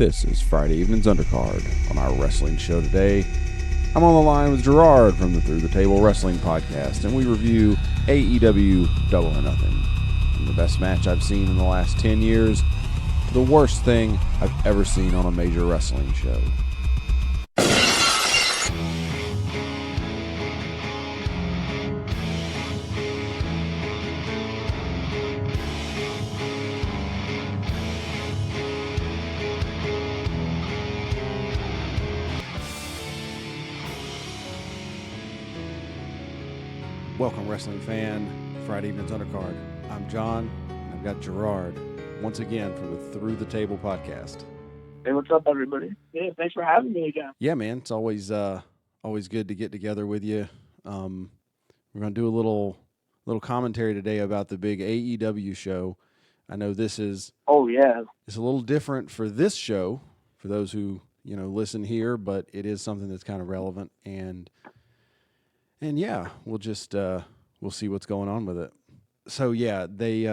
This is Friday Evening's Undercard. On our wrestling show today, I'm on the line with Gerard from the Through the Table Wrestling Podcast, and we review AEW Double or Nothing. From the best match I've seen in the last 10 years to the worst thing I've ever seen on a major wrestling show. Welcome, wrestling fan. Friday Evening's Undercard. I'm John, and I've got Gerard once again from the Through the Table Podcast. Hey, what's up, everybody? Yeah, thanks for having me again. Yeah, man, it's always good to get together with you. We're gonna do a little commentary today about the big AEW show. I know this is it's a little different for this show for those who listen here, but it is something that's kind of relevant and yeah, we'll just we'll see what's going on with it. So yeah, they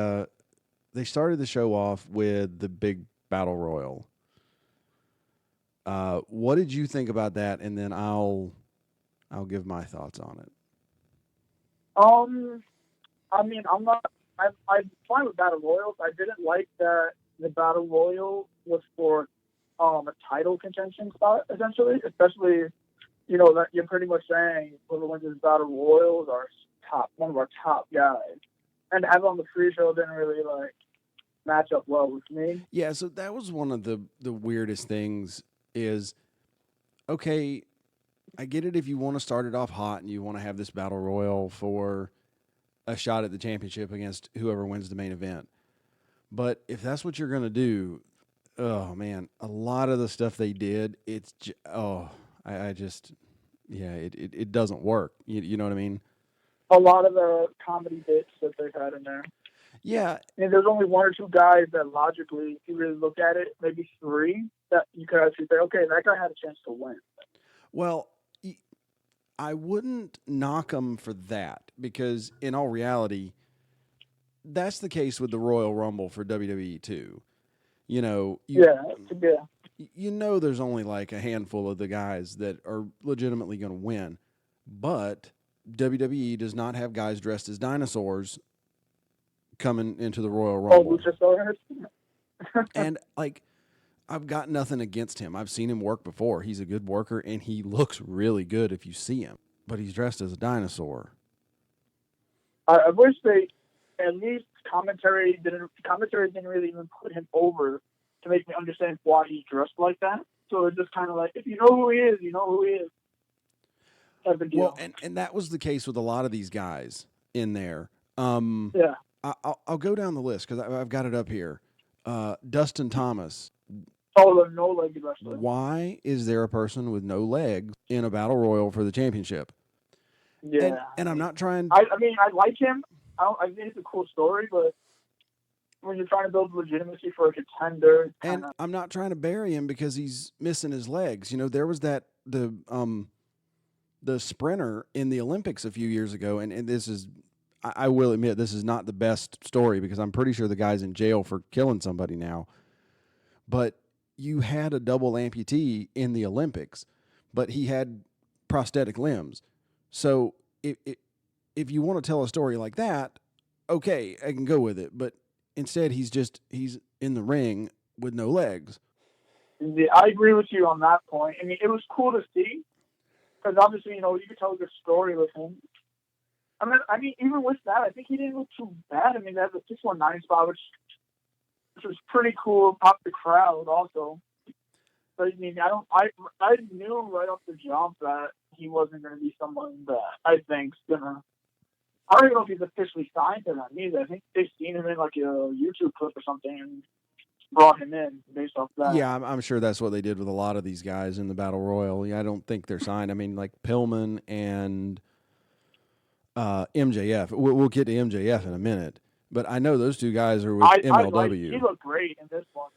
started the show off with the big battle royal. What did you think about that? And then I'll give my thoughts on it. I'm fine with battle royals. I didn't like that the battle royal was for a title contention spot, essentially, especially. That you're pretty much saying whoever wins this battle royals are one of our top guys. And to have it on the free show didn't really match up well with me. Yeah, so that was one of the weirdest things is, okay, I get it if you want to start it off hot and you want to have this battle royal for a shot at the championship against whoever wins the main event. But if that's what you're going to do, oh man, a lot of the stuff they did, it's it doesn't work. You know what I mean? A lot of the comedy bits that they've had in there. Yeah. And there's only one or two guys that logically, if you really look at it, maybe three, that you could actually say, okay, that guy had a chance to win. Well, I wouldn't knock them for that because in all reality, that's the case with the Royal Rumble for WWE too. There's only like a handful of the guys that are legitimately going to win, but WWE does not have guys dressed as dinosaurs coming into the Royal Rumble. And I've got nothing against him. I've seen him work before. He's a good worker and he looks really good if you see him, but he's dressed as a dinosaur. I wish they at least commentary didn't really even put him over to make me understand why he's dressed like that. So it's just kind of like, if you know who he is, you know who he is. Type of deal. Well, and that was the case with a lot of these guys in there. Yeah. I'll go down the list because I've got it up here. Dustin Thomas. Oh, the no-leg wrestler. Why is there a person with no legs in a battle royal for the championship? Yeah. And I'm not trying... I like him. I think it's a cool story, but when you're trying to build legitimacy for a contender... And I'm not trying to bury him because he's missing his legs. There was the sprinter in the Olympics a few years ago, and this is... I will admit, this is not the best story because I'm pretty sure the guy's in jail for killing somebody now. But you had a double amputee in the Olympics, but he had prosthetic limbs. So if you want to tell a story like that, okay, I can go with it. But instead, he's in the ring with no legs. Yeah, I agree with you on that point. I mean, it was cool to see because obviously, you could tell a good story with him. I mean, even with that, I think he didn't look too bad. I mean, they had the 619 spot, which was pretty cool. Popped the crowd also. But I mean, I knew right off the jump that he wasn't going to be someone that I think's gonna. I don't even know if he's officially signed to them either. I think they've seen him in like a YouTube clip or something and brought him in based off that. Yeah, I'm sure that's what they did with a lot of these guys in the Battle Royal. Yeah, I don't think they're signed. I mean, like Pillman and MJF. We'll get to MJF in a minute, but I know those two guys are with MLW. He looked great in this one.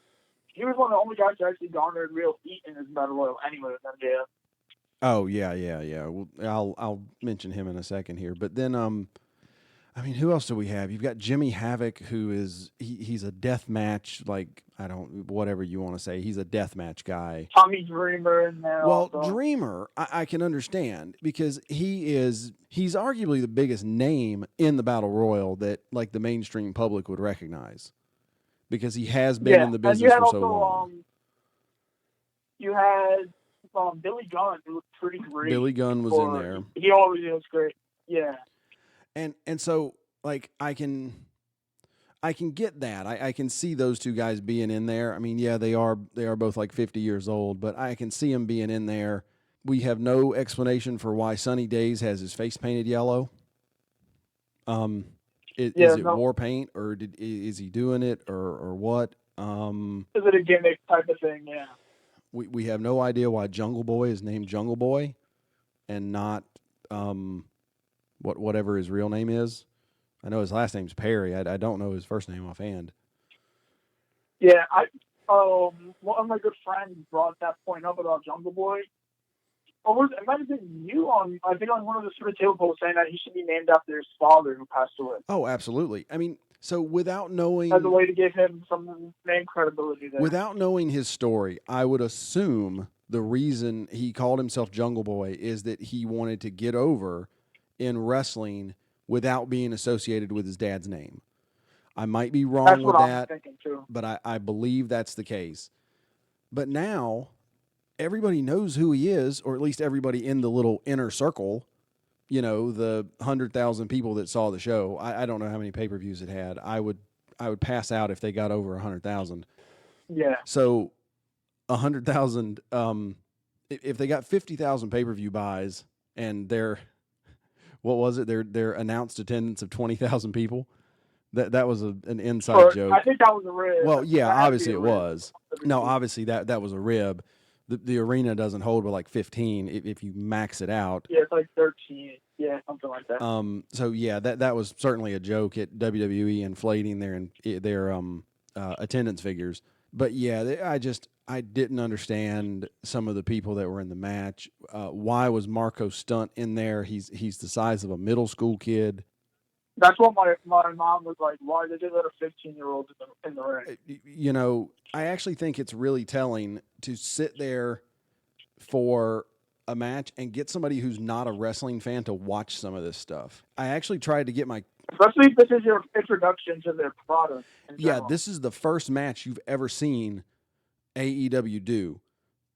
He was one of the only guys who actually garnered real heat in his Battle Royal anyway with MJF. Oh, yeah. Well, I'll mention him in a second here. But then, I mean, who else do we have? You've got Jimmy Havoc, who is he's a death match whatever you want to say. He's a deathmatch guy. Tommy Dreamer in there. Well, also. Dreamer, I can understand because he's arguably the biggest name in the Battle Royal that like the mainstream public would recognize because he has been in the business for so long. You had Billy Gunn, who looked pretty great. Billy Gunn was in there. He always was great. Yeah. And so like I can get that. I can see those two guys being in there. I mean, yeah, they are both like 50 years old, but I can see them being in there. We have no explanation for why Sunny Days has his face painted yellow. Is it war paint or is he doing it or what? Is it a gimmick type of thing? Yeah. We have no idea why Jungle Boy is named Jungle Boy and not whatever his real name is. I know his last name's Perry. I don't know his first name offhand. Yeah, one of my good friends brought that point up about Jungle Boy. It might have been you on one of the Super Table posts saying that he should be named after his father who passed away. Oh, absolutely. I mean, so without knowing... As a way to give him some name credibility there. Without knowing his story, I would assume the reason he called himself Jungle Boy is that he wanted to get over in wrestling without being associated with his dad's name. I might be wrong with that, but I believe that's the case. But now, everybody knows who he is, or at least everybody in the little inner circle, you know, the 100,000 people that saw the show. I don't know how many pay-per-views it had. I would pass out if they got over 100,000. Yeah. So 100,000, if they got 50,000 pay-per-view buys and their announced attendance of 20,000 people, that was an inside joke. I think that was a rib. Well, yeah, obviously it was. No, obviously that was a rib. The arena doesn't hold but like 15 if you max it out. Yeah, it's like 13. Yeah, something like that. So yeah, that was certainly a joke at WWE inflating their attendance figures. But yeah, I didn't understand some of the people that were in the match. Why was Marco Stunt in there? He's the size of a middle school kid. That's what my mom was like. Why did they let a 15-year-old in the ring? You know, I actually think it's really telling to sit there for a match and get somebody who's not a wrestling fan to watch some of this stuff. I actually tried to get especially if this is your introduction to their product. Yeah, this is the first match you've ever seen AEW do,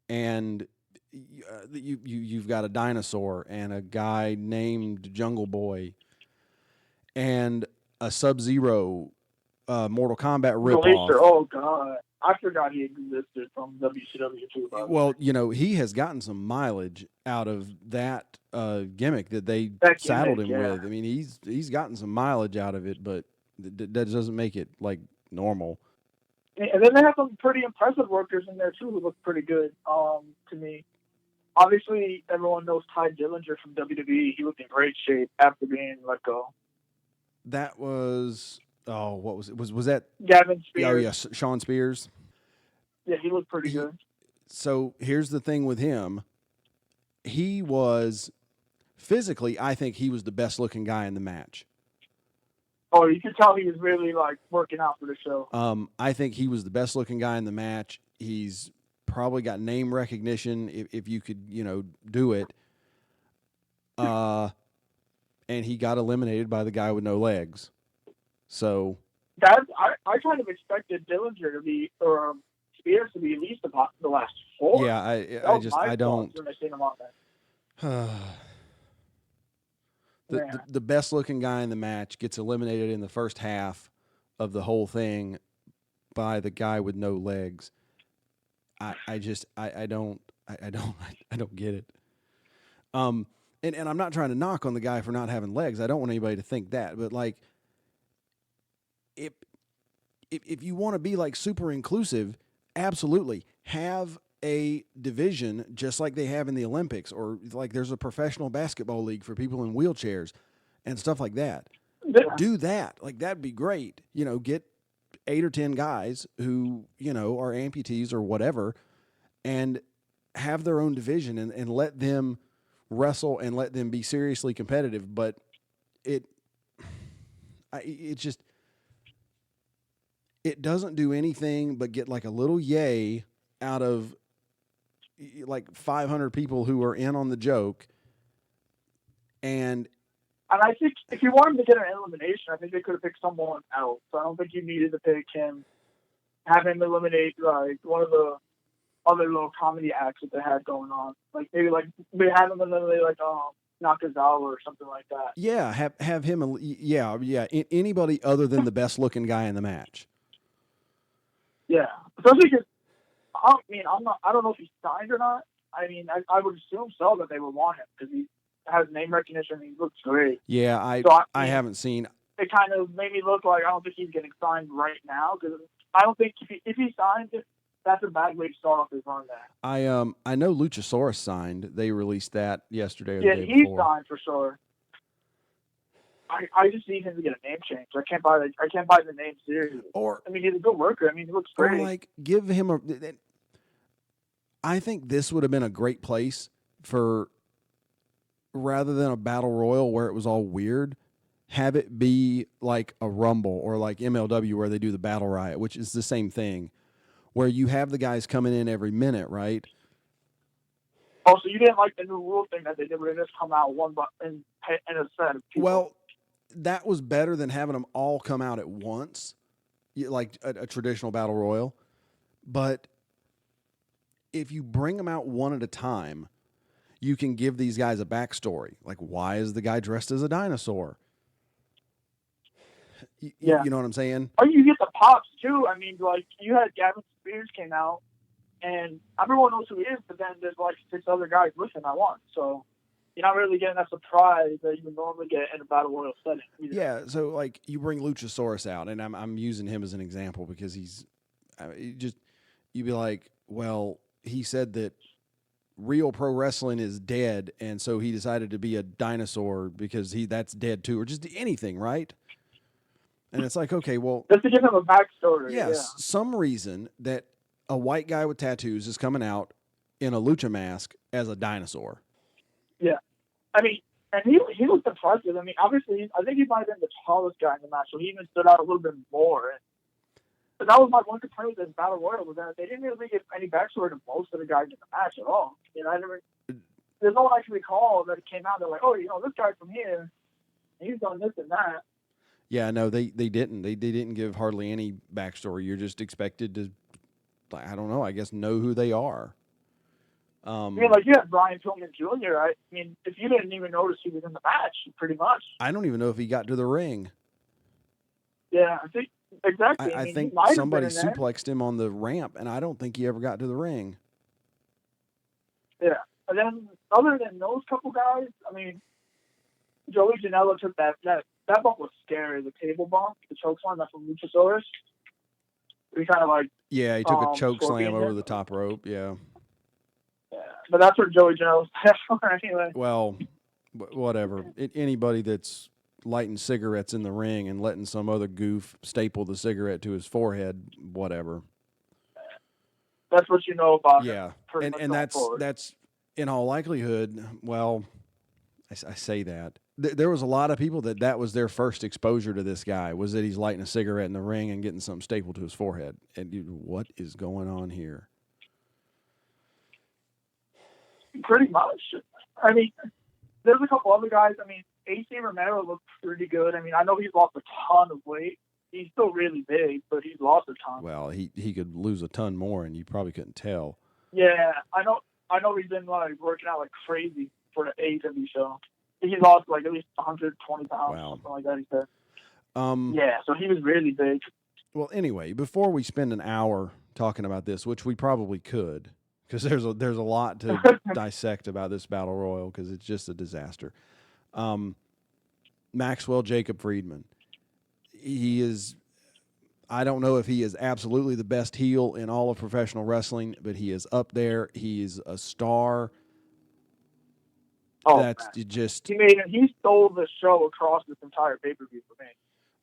and you've got a dinosaur and a guy named Jungle Boy and a Sub-Zero Mortal Kombat ripoff. Oh God, I forgot he existed from WCW too. Well, you know, he has gotten some mileage out of that gimmick that they saddled him with. I mean, he's gotten some mileage out of it, but that doesn't make it like normal. And then they have some pretty impressive workers in there too who look pretty good to me. Obviously, everyone knows Ty Dillinger from WWE. He looked in great shape after being let go. That was what was it? Was that Gavin Spears? Oh yeah, Sean Spears. Yeah, he looked pretty good. So here's the thing with him. He was physically, I think he was the best looking guy in the match. Oh, you could tell he was really like working out for the show. I think he was the best looking guy in the match. He's probably got name recognition if you could, do it. And he got eliminated by the guy with no legs. So I kind of expected Dillinger to be or Spears to be at least about the last four. Yeah, I don't. The best looking guy in the match gets eliminated in the first half of the whole thing by the guy with no legs. I don't get it. And I'm not trying to knock on the guy for not having legs. I don't want anybody to think that, but like, if you want to be like super inclusive, absolutely have a division just like they have in the Olympics, or like there's a professional basketball league for people in wheelchairs and stuff like that. Yeah. Do that. Like that'd be great. Get 8 or 10 guys who, are amputees or whatever, and have their own division and let them wrestle and let them be seriously competitive. But it doesn't do anything but get like a little yay out of like 500 people who are in on the joke. And I think if you want him to get an elimination, I think they could have picked someone else. I don't think you needed to pick him, have him eliminate like one of the other little comedy acts that they had going on. Like maybe like they had him eliminate like Nakazawa or something like that. yeah, have him. Yeah. Anybody other than the best looking guy in the match. Yeah, especially because I don't know if he's signed or not. I mean, I would assume so that they would want him because he has name recognition and he looks great. Yeah, I haven't seen. It kind of made me look like I don't think he's getting signed right now because I don't think if he signed, that's a bad way to start off his run there. I know Luchasaurus signed. They released that yesterday or yeah, the day he's before. signed for sure. I just need him to get a name change. I can't buy the name seriously. Or I mean, he's a good worker. I mean, he looks great. Or like give him a. I think this would have been a great place for, rather than a battle royal where it was all weird, have it be like a Rumble or like MLW where they do the Battle Riot, which is the same thing, where you have the guys coming in every minute, right? Oh, so you didn't like the new rule thing that they did where they just come out one in a set of people? Well, that was better than having them all come out at once, like a traditional battle royal. But if you bring them out one at a time, you can give these guys a backstory. Like, why is the guy dressed as a dinosaur? Yeah. You know what I'm saying? Or you get the pops, too. I mean, like, you had Gavin Spears came out, and everyone knows who he is, but then there's, like, 6 other guys with him at once. So you're not really getting that surprise that you would normally get in a battle royal setting either. Yeah, so, like, you bring Luchasaurus out, and I'm using him as an example because you'd be like, well, he said that real pro wrestling is dead, and so he decided to be a dinosaur because that's dead too, or just anything, right? And it's like, okay, well, just to give him a backstory. Yes, yeah. Some reason that a white guy with tattoos is coming out in a lucha mask as a dinosaur. Yeah, I mean, and he looked impressive. I mean, obviously, I think he might have been the tallest guy in the match, so he even stood out a little bit more. But that was my one complaint with this battle royal was that they didn't really give any backstory to most of the guys in the match at all. You know, there's no one I can recall that came out. They're like, oh, this guy's from here, he's done this and that. Yeah, no, they didn't. They didn't give hardly any backstory. You're just expected to, I don't know, I guess know who they are. Like you had Brian Pillman Jr. I mean, if you didn't even notice he was in the match, pretty much. I don't even know if he got to the ring. Yeah, I think exactly. I think somebody suplexed him on the ramp, and I don't think he ever got to the ring. Yeah, and then other than those couple guys, I mean, Joey Janela took that bump was scary. The table bump, the choke slam, that's from Luchasaurus. He kind of like he took a choke slam over the top rope. Yeah. Yeah, but that's what Joey Janela's best for anyway. Well, whatever. Anybody that's lighting cigarettes in the ring and letting some other goof staple the cigarette to his forehead, whatever. That's what you know about him. Yeah, and that's in all likelihood. Well, I say that there was a lot of people that was their first exposure to this guy was that he's lighting a cigarette in the ring and getting something stapled to his forehead. And what is going on here? Pretty much. I mean, there's a couple other guys. I mean, AC Romero looked pretty good. I mean, I know he's lost a ton of weight. He's still really big, but he's lost a ton. Well, he could lose a ton more, and you probably couldn't tell. Yeah, I know he's been like working out like crazy for the AEW show. He lost like at least 120 pounds, something like that. He said. Yeah, so he was really big. Well, anyway, before we spend an hour talking about this, which we probably could, because there's a lot to dissect about this battle royal because it's just a disaster. Maxwell Jacob Friedman. He is, I don't know if he is absolutely the best heel in all of professional wrestling, but he is up there. He is a star. Oh, that's man. Just he stole the show across this entire pay-per-view for me.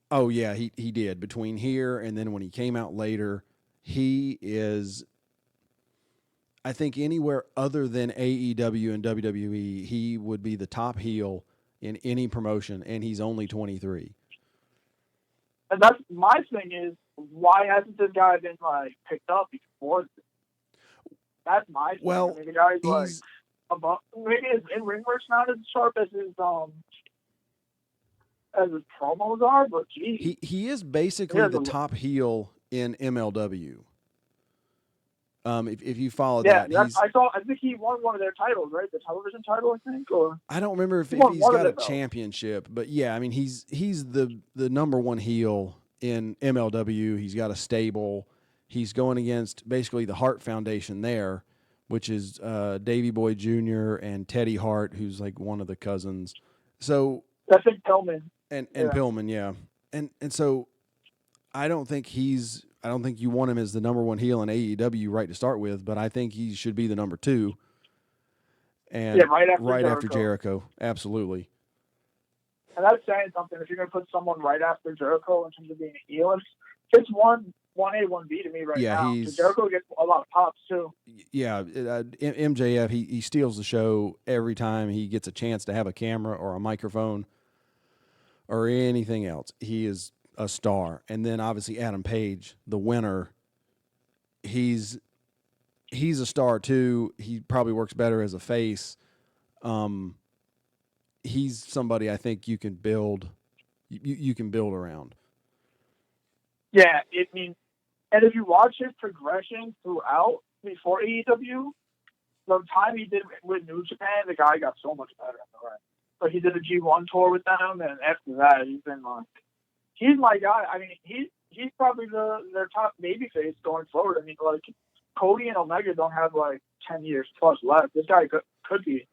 Oh yeah, he did. Between here and then when he came out later, he is, I think anywhere other than AEW and WWE, he would be the top heel in any promotion, and he's only 23. And that's my thing is, why hasn't this guy been like picked up before this? That's my thing. Well, I mean, the guy's like he's above. Maybe his in-ring work's not as sharp as his promos are, but geez, he is basically the top heel in MLW. If you follow that, I think he won one of their titles, right? The television title, I think, or I don't remember if he's got a championship, but yeah, I mean he's the number one heel in MLW. He's got a stable. He's going against basically the Hart Foundation there, which is Davey Boy Jr. and Teddy Hart, who's like one of the cousins. So I think Pillman and Pillman, yeah, and so I don't think you want him as the number one heel in AEW right to start with, but I think he should be the number two. And right after Jericho, absolutely. And that's saying something. If you're going to put someone right after Jericho in terms of being a heel, it's 1A, 1B to me right now. Jericho gets a lot of pops too. Yeah, MJF, he steals the show every time he gets a chance to have a camera or a microphone or anything else. He is a star. And then obviously Adam Page, the winner, he's a star too. He probably works better as a face. He's somebody I think you can build around. Yeah, and if you watch his progression throughout before AEW, the time he did with New Japan, the guy got so much better in the ring. But he did a G1 tour with them, and after that, he's been like, he's my guy. I mean, he's probably their top babyface going forward. I mean, like, Cody and Omega don't have like 10 years plus left. This guy could be.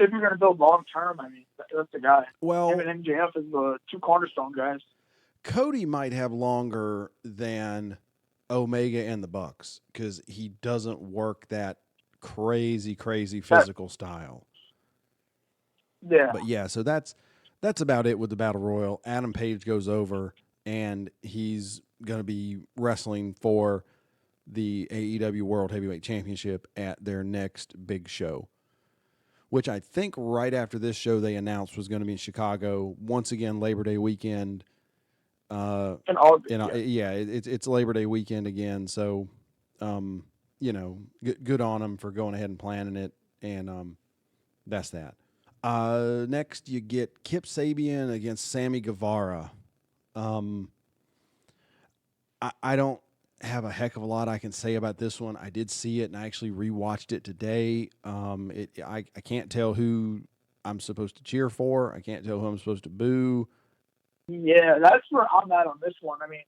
If you're going to build long term, I mean, that's the guy. Well, him and MJF is the two cornerstone guys. Cody might have longer than Omega and the Bucks because he doesn't work that crazy physical style. Yeah. But yeah, so that's about it with the Battle Royal. Adam Page goes over, and he's going to be wrestling for the AEW World Heavyweight Championship at their next big show, which I think right after this show they announced was going to be in Chicago. Once again, Labor Day weekend. In August. It's Labor Day weekend again. So, good on them for going ahead and planning it. And that's that. Next, you get Kip Sabian against Sammy Guevara. I don't have a heck of a lot I can say about this one. I did see it, and I actually rewatched it today. I can't tell who I'm supposed to cheer for. I can't tell who I'm supposed to boo. Yeah, that's where I'm at on this one. I mean,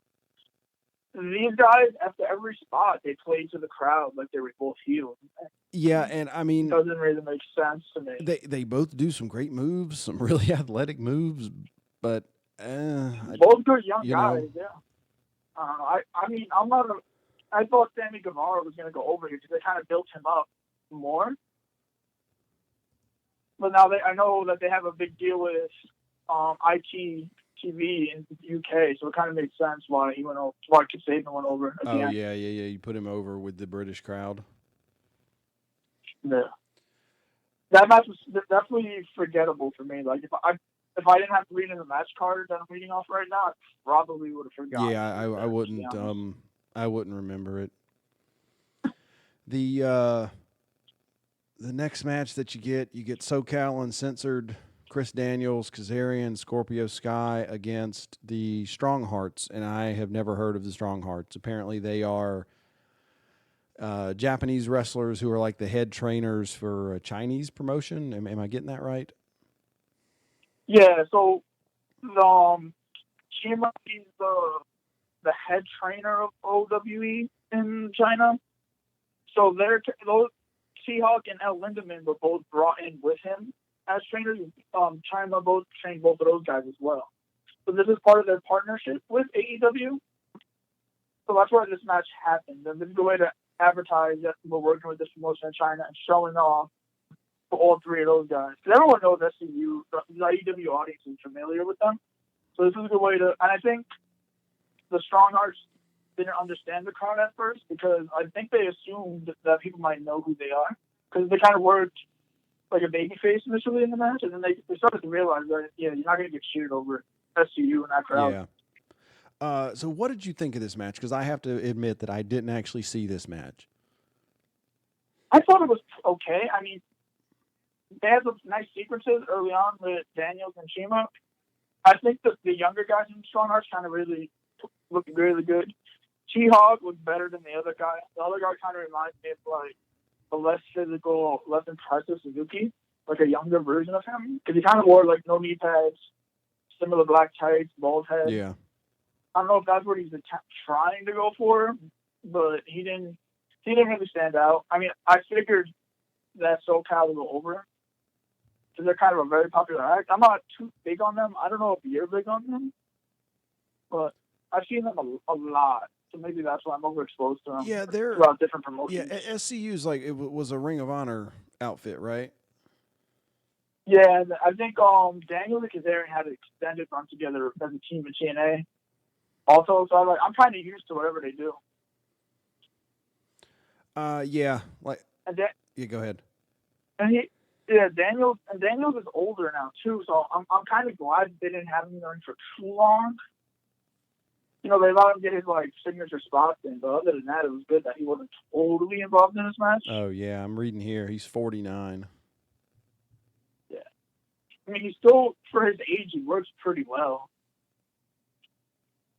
these guys, after every spot, they play to the crowd like they were both heels. Yeah, and I mean, it doesn't really make sense to me. They both do some great moves, some really athletic moves, but both good young guys. Yeah. I mean, I thought Sammy Guevara was going to go over here because they kind of built him up more. But now I know that they have a big deal with ITV in the UK, so it kind of makes sense why Kip Sabian went over. Yeah. You put him over with the British crowd. Yeah. That match was definitely forgettable for me. Like, if I didn't have to read in the match card that I'm reading off right now, I probably would have forgotten. Yeah, I wouldn't. I wouldn't remember it. The next match that you get SoCal Uncensored, Chris Daniels, Kazarian, Scorpio Sky against the Strong Hearts, and I have never heard of the Strong Hearts. Apparently, they are Japanese wrestlers who are like the head trainers for a Chinese promotion. Am I getting that right? Yeah, so Shima is the head trainer of OWE in China. So those Seahawk and El Lindemann were both brought in with him as trainers. China both trained both of those guys as well. So this is part of their partnership with AEW. So that's where this match happened. And this is the way to advertise that we're working with this promotion in China and showing off for all three of those guys. Because everyone knows SCU, the AEW audience is familiar with them. So this is a good way to, and I think the Strong Hearts didn't understand the crowd at first because I think they assumed that people might know who they are because they kind of worked like a babyface initially in the match, and then they started to realize that you're not going to get cheered over SCU in that crowd. So what did you think of this match? Because I have to admit that I didn't actually see this match. I thought it was okay. I mean, they had some nice sequences early on with Daniels and Shima. I think that the younger guys in Strong Arts kind of really looked really good. T-Hog was better than the other guy. The other guy kind of reminds me of like a less physical, less impressive Suzuki, like a younger version of him, because he kind of wore like no knee pads, similar black tights, bald head. Yeah. I don't know if that's what he's trying to go for, but he didn't really stand out. I mean, I figured that SoCal would go over because they're kind of a very popular act. I'm not too big on them. I don't know if you're big on them, but I've seen them a lot. So maybe that's why I'm overexposed to them. Yeah, they're throughout different promotions. Yeah, SCU's like it was a Ring of Honor outfit, right? Yeah, I think Daniel and Kazarian had an extended run together as a team in TNA. Also, so I'm kind of used to whatever they do. Yeah, like and yeah, go ahead. And Daniels is older now too, so I'm kind of glad they didn't have him in the ring for too long. You know, they let him get his like signature spots in, but other than that, it was good that he wasn't totally involved in this match. Oh yeah, I'm reading here. He's 49. Yeah, I mean, he's still for his age, he works pretty well.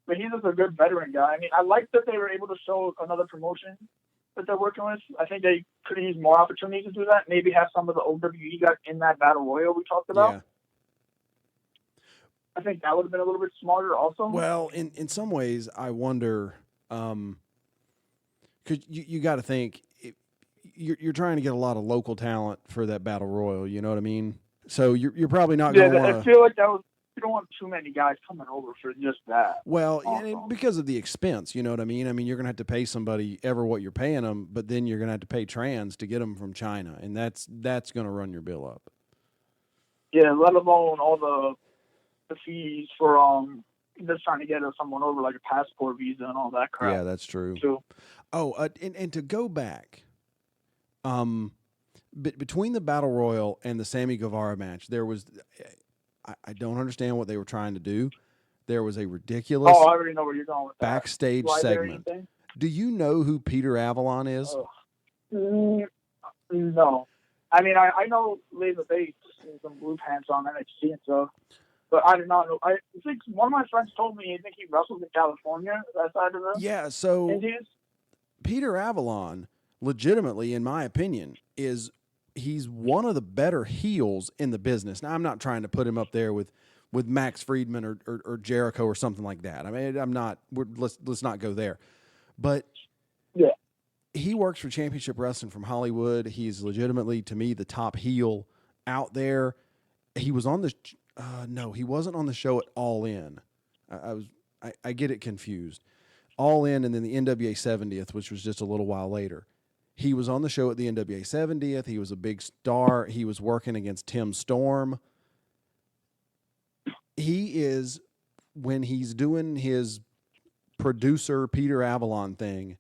But he's just a good veteran guy. I mean, I like that they were able to show another promotion that they're working with. I think they could use more opportunities to do that. Maybe have some of the OWE guys in that battle royal we talked about. Yeah. I think that would have been a little bit smarter also. Well, in some ways, I wonder, because you got to think, you're trying to get a lot of local talent for that battle royal. You know what I mean? So you're probably not going to want to. I feel like that was. You don't want too many guys coming over for just that. Well, because of the expense, you know what I mean? I mean, you're going to have to pay somebody ever what you're paying them, but then you're going to have to pay trans to get them from China, and that's going to run your bill up. Yeah, let alone all the fees for just trying to get someone over, like a passport visa and all that crap. Yeah, that's true. So, and to go back, between the Battle Royal and the Sammy Guevara match, there was, I don't understand what they were trying to do. There was a ridiculous I already know where you're going with backstage segment. Do you know who Peter Avalon is? No. I mean, I know Laser Bates and some blue pants on NXT and stuff, but I did not know. I think one of my friends told me I think he wrestled in California, that side of the Indies. Peter Avalon, legitimately, in my opinion, he's one of the better heels in the business. Now, I'm not trying to put him up there with Max Friedman or Jericho or something like that. I mean, I'm not. Let's not go there. But yeah, he works for Championship Wrestling from Hollywood. He's legitimately, to me, the top heel out there. He was on the no, he wasn't on the show at All In. I get it confused. All In and then the NWA 70th, which was just a little while later. He was on the show at the NWA 70th. He was a big star. He was working against Tim Storm. He is, when he's doing his producer Peter Avalon thing,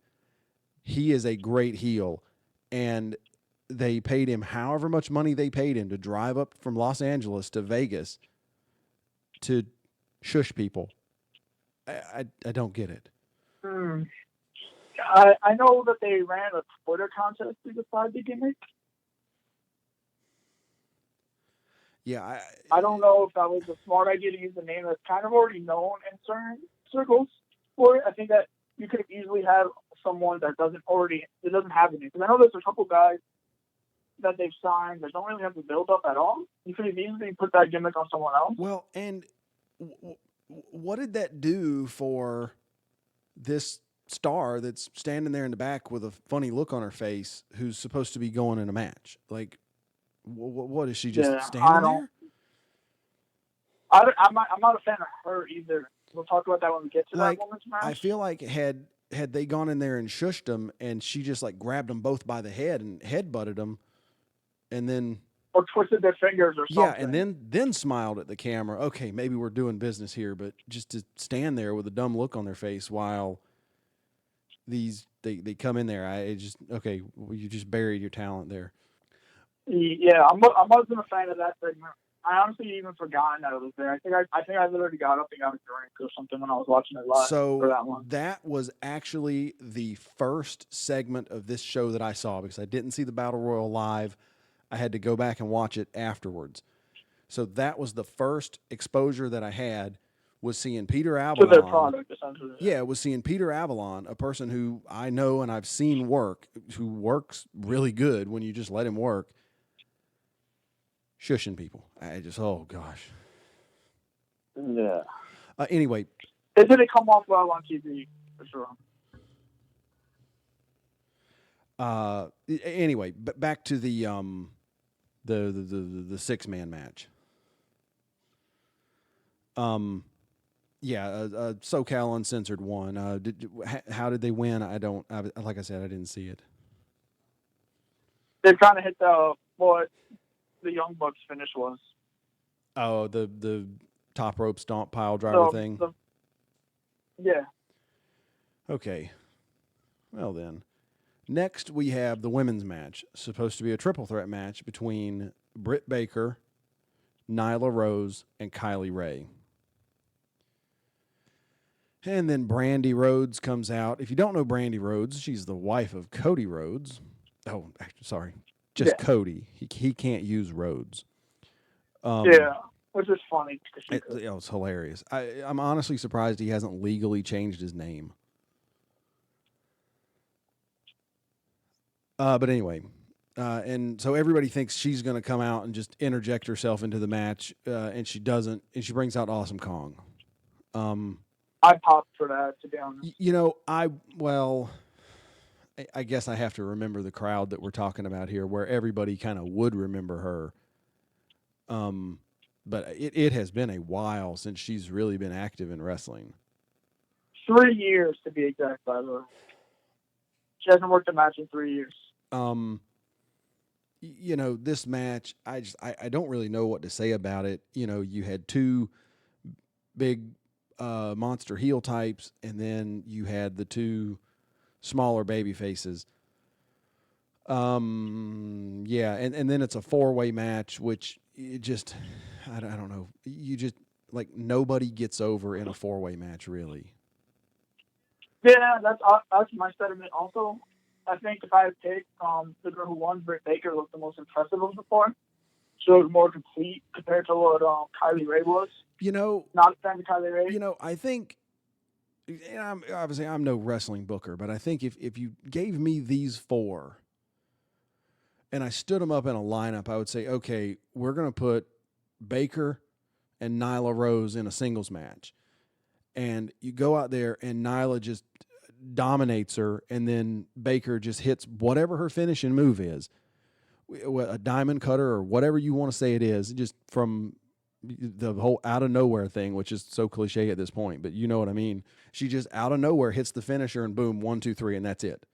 he is a great heel. And they paid him however much money they paid him to drive up from Los Angeles to Vegas to shush people. I don't get it. I know that they ran a Twitter contest to decide the gimmick. Yeah, I don't know if that was a smart idea to use a name that's kind of already known in certain circles for it. I think that you could easily have someone that doesn't have a name. Because I know there's a couple guys that they've signed that don't really have the build up at all. You could have easily put that gimmick on someone else. Well, and what did that do for this star that's standing there in the back with a funny look on her face who's supposed to be going in a match? Like, what is she just standing there? I'm not a fan of her either. We'll talk about that when we get to that woman's match. I feel like had they gone in there and shushed them and she just like grabbed them both by the head and headbutted them and then or twisted their fingers or something. Yeah, and then smiled at the camera. Okay, maybe we're doing business here, but just to stand there with a dumb look on their face while they come in there, you just buried your talent there. Yeah, I wasn't a fan of that segment. I honestly even forgotten that it was there. I think I literally got up and got a drink or something when I was watching it live. So for that one. that was actually the first segment of this show that I saw because I didn't see the Battle Royal live. I had to go back and watch it afterwards. So that was the first exposure that I had, was seeing Peter Avalon. To their product, essentially. Yeah, was seeing Peter Avalon, a person who I know and I've seen work, who works really good when you just let him work, shushing people. I just, oh gosh. Yeah. Anyway. It didn't come off well on TV, for sure. Anyway, back to the 6-man match. SoCal Uncensored won. How did they win? Like I said, I didn't see it. They're trying to hit what the Young Bucks finish was. Oh, the top rope stomp pile driver thing. Yeah. Okay. Well then, next we have the women's match. Supposed to be a triple threat match between Britt Baker, Nyla Rose, and Kylie Rae. And then Brandy Rhodes comes out. If you don't know Brandy Rhodes, she's the wife of Cody Rhodes. Oh, sorry. Just Cody. He can't use Rhodes. Which is funny. It's hilarious. I'm honestly surprised he hasn't legally changed his name. But anyway, and so everybody thinks she's going to come out and just interject herself into the match, and she doesn't, and she brings out Awesome Kong. I popped for that, to be honest. I guess I have to remember the crowd that we're talking about here, where everybody kind of would remember her. But it has been a while since she's really been active in wrestling. 3 years, to be exact, by the way. She hasn't worked a match in 3 years. This match, I don't really know what to say about it. You had two big monster heel types, and then you had the two smaller baby faces. And then it's a 4-way match, which it just, I don't know. You just, like, nobody gets over in a 4-way match, really. Yeah, that's my sentiment also. I think if I had picked the girl who won, Britt Baker, looked the most impressive of the four. She was more complete compared to what Kylie Rae was. Not a fan of Kylie Rae. I think, obviously I'm no wrestling booker, but I think if you gave me these four and I stood them up in a lineup, I would say, okay, we're going to put Baker and Nyla Rose in a singles match. And you go out there and Nyla just dominates her, and then Baker just hits whatever her finishing move is, a diamond cutter or whatever you want to say it is, just from the whole out of nowhere thing, which is so cliche at this point, but you know what I mean. She just out of nowhere hits the finisher and boom, 1, 2, 3, and that's it.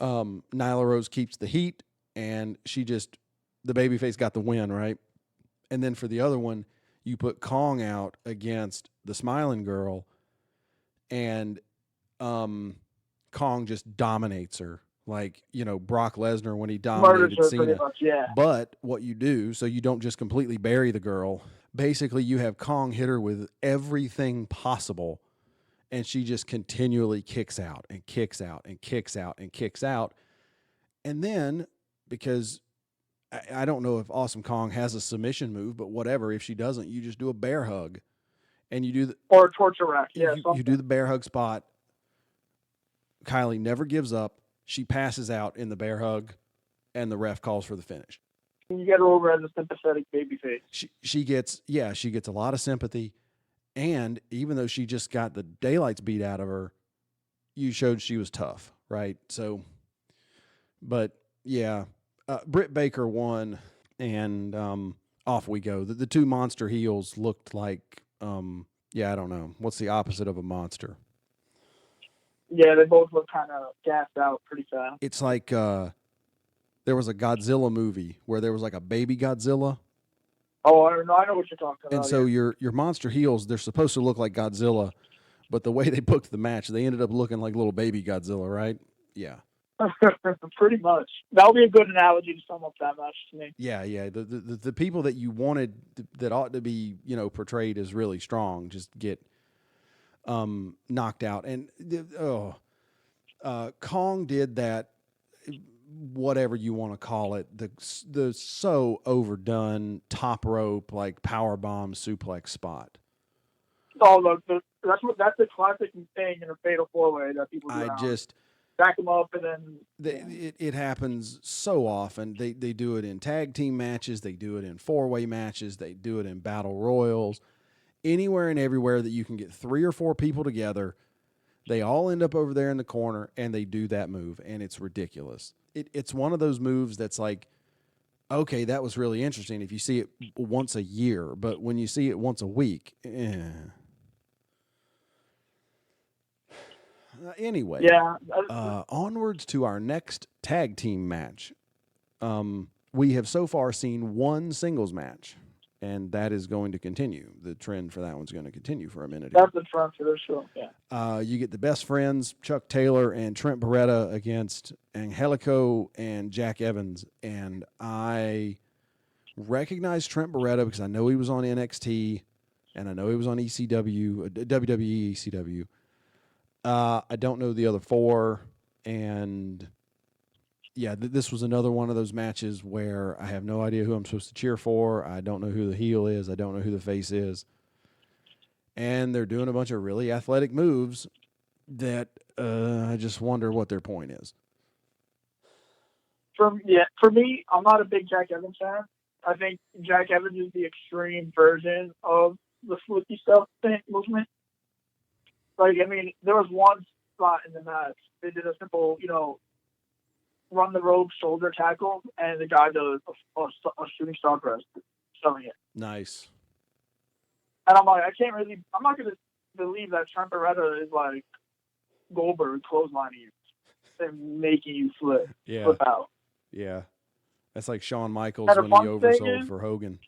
Nyla Rose keeps the heat, and the babyface got the win, right? And then for the other one, you put Kong out against the Smiling Girl, and Kong just dominates her. Like, Brock Lesnar when he dominated Cena. Much, yeah. But what you do, so you don't just completely bury the girl, basically you have Kong hit her with everything possible, and she just continually kicks out and kicks out and kicks out and kicks out. And then, because I don't know if Awesome Kong has a submission move, but whatever, if she doesn't, you just do a bear hug. And you do or a torture rack. Yeah, you do the bear hug spot. Kylie never gives up. She passes out in the bear hug, and the ref calls for the finish. You get her over as a sympathetic babyface. She gets a lot of sympathy, and even though she just got the daylights beat out of her, you showed she was tough, right? So, but yeah, Britt Baker won, and off we go. The two monster heels looked like, I don't know. What's the opposite of a monster? Yeah, they both look kind of gassed out pretty fast. It's like there was a Godzilla movie where there was like a baby Godzilla. Oh, I know what you're talking about. And so your monster heels, they're supposed to look like Godzilla, but the way they booked the match, they ended up looking like little baby Godzilla, right? Yeah. Pretty much. That would be a good analogy to sum up that match to me. Yeah. The people that you wanted that ought to be, portrayed as really strong just get knocked out. And Kong did that, whatever you want to call it, the so overdone top rope, like power bomb suplex spot. Oh, look, that's the classic thing in a fatal 4-way that people do. Back them up, and then it happens so often. They do it in tag team matches, they do it in 4-way matches, they do it in battle royals, anywhere and everywhere that you can get 3 or 4 people together. They all end up over there in the corner, and they do that move, and it's ridiculous. It's one of those moves that's like, okay, that was really interesting if you see it once a year, but when you see it once a week, Anyway, yeah. Onwards to our next tag team match. We have so far seen one singles match, and that is going to continue. The trend for that one's going to continue for a minute. That's the trend for this show, yeah. You get the best friends, Chuck Taylor and Trent Beretta, against Angelico and Jack Evans. And I recognize Trent Beretta because I know he was on NXT, and I know he was on ECW, WWE ECW. I don't know the other 4, and yeah, this was another one of those matches where I have no idea who I'm supposed to cheer for. I don't know who the heel is. I don't know who the face is. And they're doing a bunch of really athletic moves that I just wonder what their point is. For me, I'm not a big Jack Evans fan. I think Jack Evans is the extreme version of the flicky stuff movement. Like, I mean, there was one spot in the match. They did a simple, run the rope shoulder tackle, and the guy does a shooting star press, selling it. Nice. And I'm like, I'm not going to believe that Trent Beretta is like Goldberg clotheslining you and making you flip out. Yeah. That's like Shawn Michaels when he oversold for Hogan.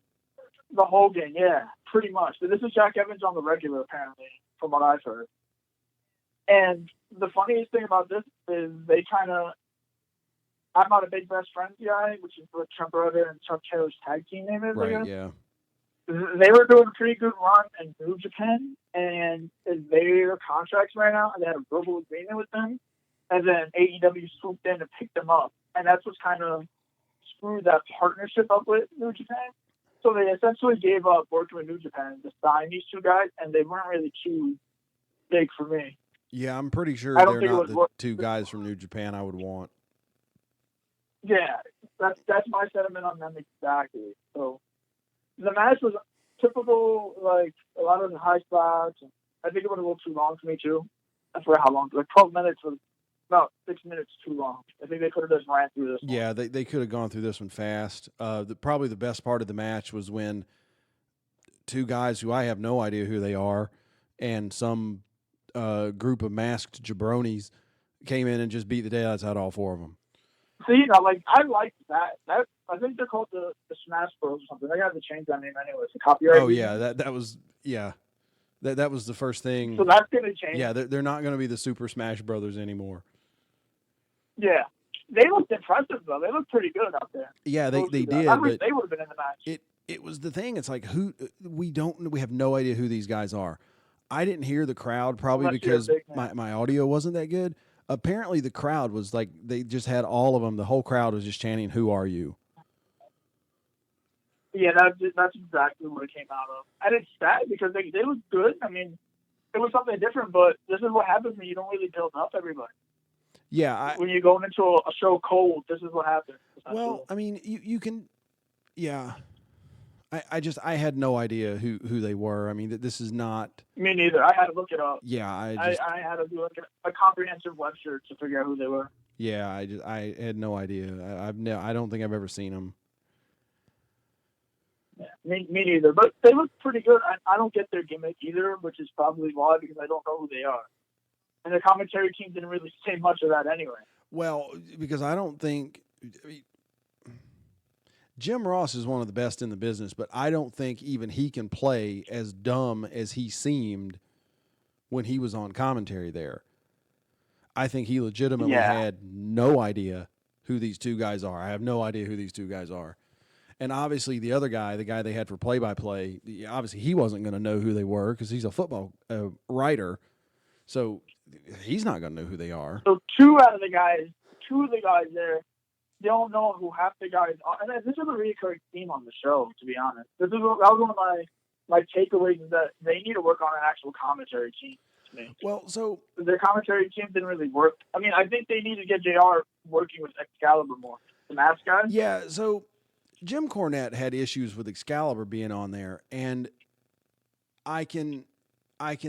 The Hogan, yeah, pretty much. But this is Jack Evans on the regular, apparently, from what I've heard. And the funniest thing about this is I'm not a big best friends guy, which is what Trent Beretta and Chuck Taylor's tag team name is. Right, yeah. They were doing a pretty good run in New Japan, and their contracts right now, and they had a verbal agreement with them. And then AEW swooped in and picked them up. And that's what's kind of screwed that partnership up with New Japan. So they essentially gave up working with New Japan to sign these 2 guys, and they weren't really too big for me. Yeah, I'm pretty sure they're not the 2 guys from New Japan I would want. Yeah, that's my sentiment on them exactly. So the match was typical, like a lot of the high spots. I think it was a little too long for me too. I forgot how long. Like 12 minutes was about 6 minutes too long. I think they could have just ran through this one. Yeah, they could have gone through this one fast. Probably the best part of the match was when 2 guys who I have no idea who they are and some group of masked jabronis came in and just beat the daylights out of all 4 of them. See, I like that. I think they're called the Smash Bros or something. They got to change that name anyway. It's a copyright. Oh yeah, that was that was the first thing. So that's gonna change. Yeah, they're not going to be the Super Smash Brothers anymore. Yeah, they looked impressive though. They looked pretty good out there. Yeah, they did. I wish they would have been in the match. It was the thing. It's like we have no idea who these guys are. I didn't hear the crowd probably because my audio wasn't that good. Apparently the crowd was like, they just had all of them. The whole crowd was just chanting, "Who are you?" Yeah, that's exactly what it came out of. And it's sad because they looked good. I mean, it was something different, but this is what happens when you don't really build up everybody. Yeah. When you're going into a show cold, this is what happens. Well, I mean, you can, yeah. I had no idea who they were. I mean, this is not. Me neither. I had to look it up. Yeah, I had to do a comprehensive web search to figure out who they were. Yeah, I had no idea. I don't think I've ever seen them. Yeah, me neither. But they look pretty good. I don't get their gimmick either, which is probably why, because I don't know who they are. And the commentary team didn't really say much of that anyway. Well, because I don't think. Jim Ross is one of the best in the business, but I don't think even he can play as dumb as he seemed when he was on commentary there. I think he legitimately had no idea who these two guys are. I have no idea who these two guys are. And obviously the other guy, the guy they had for play-by-play, obviously he wasn't going to know who they were because he's a football writer. So he's not going to know who they are. So two of the guys there, they don't know who half the guys are. And this is a recurring theme on the show, to be honest. That was one of my takeaways, is that they need to work on an actual commentary team. Well, so their commentary team didn't really work. I mean, I think they need to get JR working with Excalibur more, the mask guy. Yeah, so Jim Cornette had issues with Excalibur being on there, and I can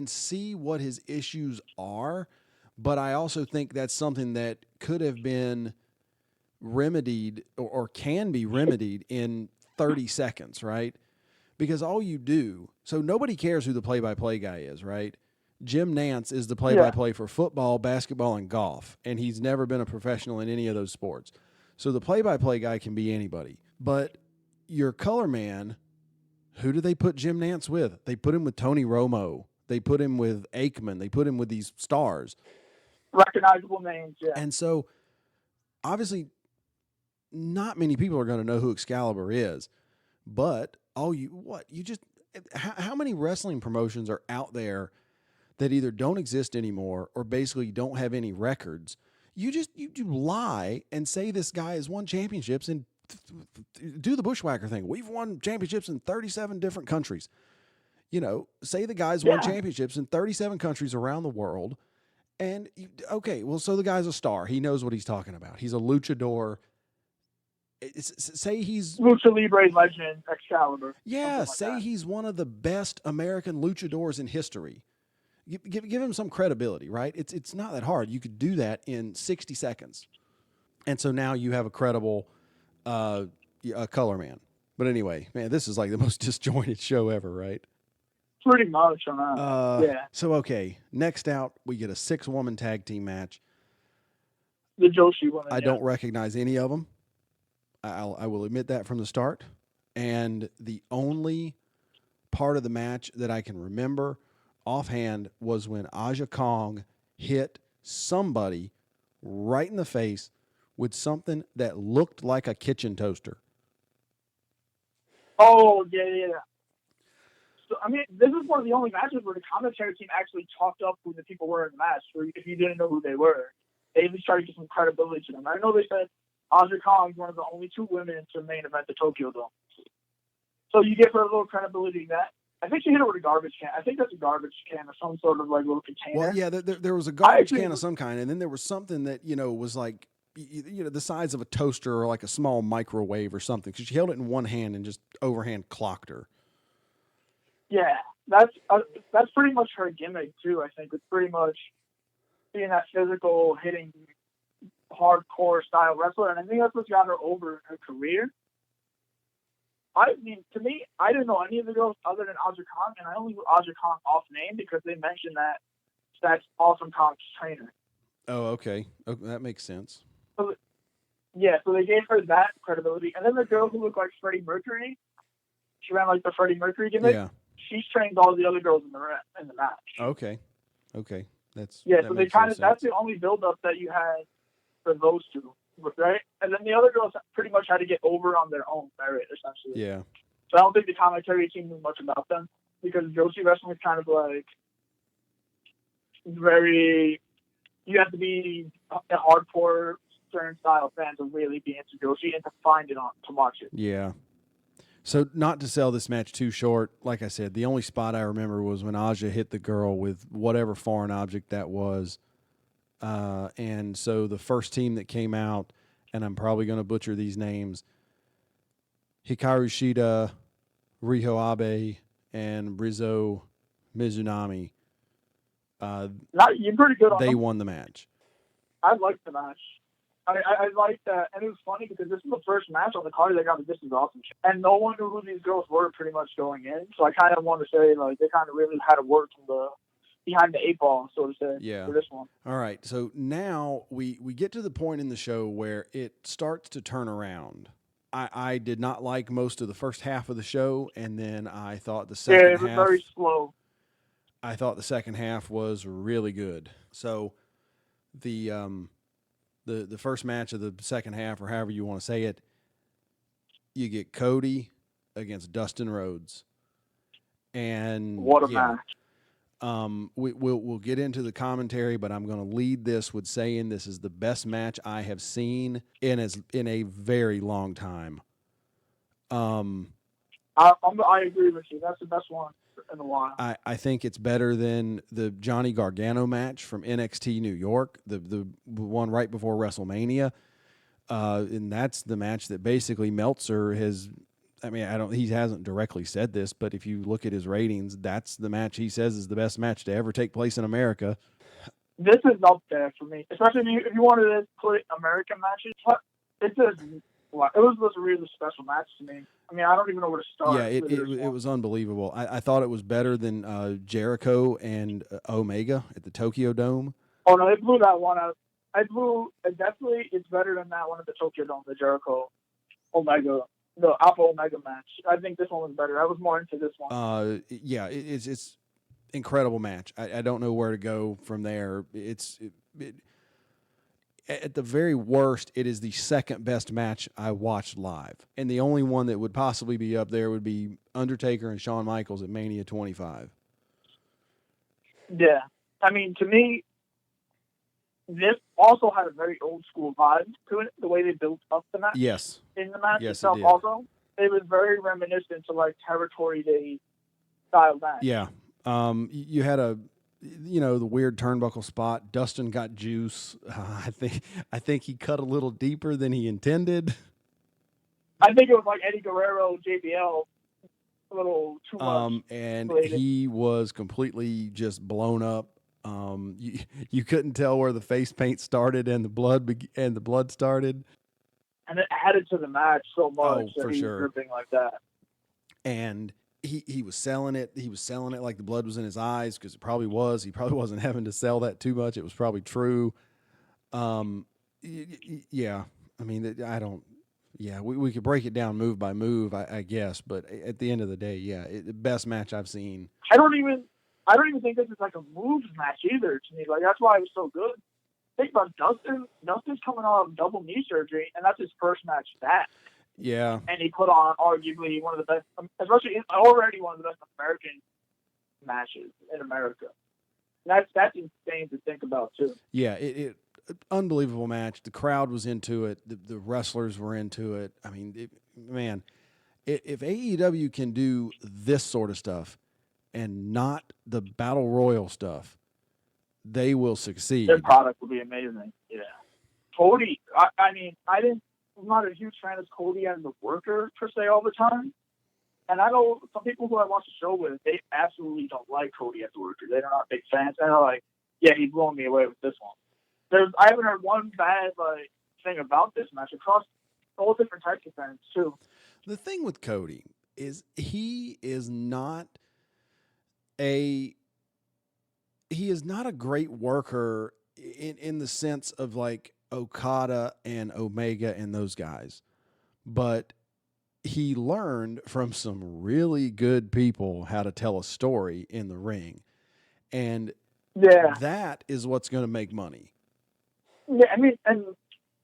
see what his issues are, but I also think that's something that could have been remedied or can be remedied in 30 seconds, right? Because all you do, so nobody cares who the play-by-play guy is, right? Jim Nantz is the play-by-play for football, basketball, and golf, and he's never been a professional in any of those sports. So the play-by-play guy can be anybody. But your color man, who do they put Jim Nantz with? They put him with Tony Romo. They put him with Aikman. They put him with these stars. Recognizable names, yeah. And so, obviously, not many people are going to know who Excalibur is. But, how many wrestling promotions are out there that either don't exist anymore or basically don't have any records? You lie and say this guy has won championships and do the bushwhacker thing. We've won championships in 37 different countries. Say the guy's won championships in 37 countries around the world. And so the guy's a star. He knows what he's talking about. He's a luchador. Say he's Lucha Libre legend, Excalibur. Yeah, say he's one of the best American luchadors in history. Give him some credibility, right? It's not that hard. You could do that in 60 seconds. And so now you have a credible color man. But anyway, man, this is like the most disjointed show ever, right? Pretty much on that. Yeah. So, okay, next out, we get a 6-woman tag team match. The Joshi woman. I don't recognize any of them. I will admit that from the start. And the only part of the match that I can remember offhand was when Aja Kong hit somebody right in the face with something that looked like a kitchen toaster. Oh, yeah. So, I mean, this is one of the only matches where the commentary team actually talked up who the people were in the match, where if you didn't know who they were, they at least tried to get some credibility to them. I know they said Aja Kong is one of the only 2 women to main event the Tokyo Dome. So you give her a little credibility in that. I think she hit it with a garbage can. I think that's a garbage can or some sort of like little container. Well, yeah, there was a garbage can of some kind, and then there was something that, was like, the size of a toaster or like a small microwave or something, because she held it in one hand and just overhand clocked her. Yeah, that's pretty much her gimmick too. I think it's pretty much being that physical, hitting, hardcore style wrestler, and I think that's what got her over in her career. I mean, to me, I didn't know any of the girls other than Aja Kong, and I only knew Aja Kong off name because they mentioned that that's Awesome Kong's trainer. Oh, okay. Oh, that makes sense. So they gave her that credibility, and then the girl who looked like Freddie Mercury, she ran like the Freddie Mercury gimmick. Yeah. She's trained all the other girls in the match. Okay. That so they that's the only build-up that you had for those two, right? And then the other girls pretty much had to get over on their own merit, essentially. Yeah. So I don't think the commentary team knew much about them, because Joshi wrestling is kind of like very, you have to be a hardcore certain style fan to really be into Joshi and to find it on to watch it. Yeah. So not to sell this match too short, like I said, the only spot I remember was when Aja hit the girl with whatever foreign object that was. And so the first team that came out, and I'm probably going to butcher these names, Hikaru Shida, Riho Abe, and Rizzo Mizunami. You're pretty good on They them. won the match. I liked the match. I liked that, and it was funny because this is the first match on the card that got the This Is Awesome, and no one knew who these girls were pretty much going in. So I kind of want to say like they kind of really had to work from behind the 8 ball, so to say, for this one. All right, so now we get to the point in the show where it starts to turn around. I did not like most of the first half of the show, and then I thought the second half... Yeah, it was very slow. I thought the second half was really good. So the first match of the second half, or however you want to say it, you get Cody against Dustin Rhodes, and What a match! We'll get into the commentary, but I'm going to lead this with saying this is the best match I have seen in a very long time. I agree with you. That's the best one in a while. I think it's better than the Johnny Gargano match from NXT New York, the one right before WrestleMania. And that's the match that basically Meltzer has. I mean, he hasn't directly said this, but if you look at his ratings, that's the match he says is the best match to ever take place in America. This is up there for me, especially if you wanted to put American matches. It was a really special match to me. I mean, I don't even know where to start. Yeah, it was unbelievable. I thought it was better than Jericho and Omega at the Tokyo Dome. Oh no, they blew that one out. Definitely, it's better than that one at the Tokyo Dome, the Jericho Omega, the Alpha Omega match. I think this one was better. I was more into this one. Yeah, it's incredible match. I don't know where to go from there. At the very worst, it is the second best match I watched live. And the only one that would possibly be up there would be Undertaker and Shawn Michaels at Mania 25. Yeah. I mean, to me, this also had a very old school vibe to it, the way they built up the match. Yes. In the match yes, itself it also. It was very reminiscent to like Territory Day style match. Yeah. You had the weird turnbuckle spot. Dustin got juice. I think he cut a little deeper than he intended. I think it was like Eddie Guerrero, JBL, a little too much. And related. He was completely just blown up. You couldn't tell where the face paint started and the blood started. And it added to the match so much that for he sure. was dripping like that. And he was selling it. He was selling it like the blood was in his eyes, because it probably was. He probably wasn't having to sell that too much. It was probably true. Yeah. I mean, I don't. Yeah, we could break it down move by move, I guess. But at the end of the day, yeah, the best match I've seen. I don't even think this is like a moves match either to me. Like, that's why it was so good. Think about Dustin. Dustin's coming off double knee surgery, and that's his first match back. Yeah. And he put on arguably one of the best, especially already one of the best American matches in America. And that's insane to think about too. Yeah, it unbelievable match. The crowd was into it. The wrestlers were into it. I mean, if AEW can do this sort of stuff and not the battle royal stuff, they will succeed. Their product will be amazing. Yeah. Cody, I'm not a huge fan of Cody as a worker per se all the time. And I know some people who I watch the show with, they absolutely don't like Cody as a worker. They're not big fans. And they're like, yeah, he's blowing me away with this one. I haven't heard one bad thing about this match across all different types of fans too. The thing with Cody is he is not a great worker in the sense of like Okada and Omega and those guys, but he learned from some really good people how to tell a story in the ring, and that is what's going to make money. Yeah, I mean, and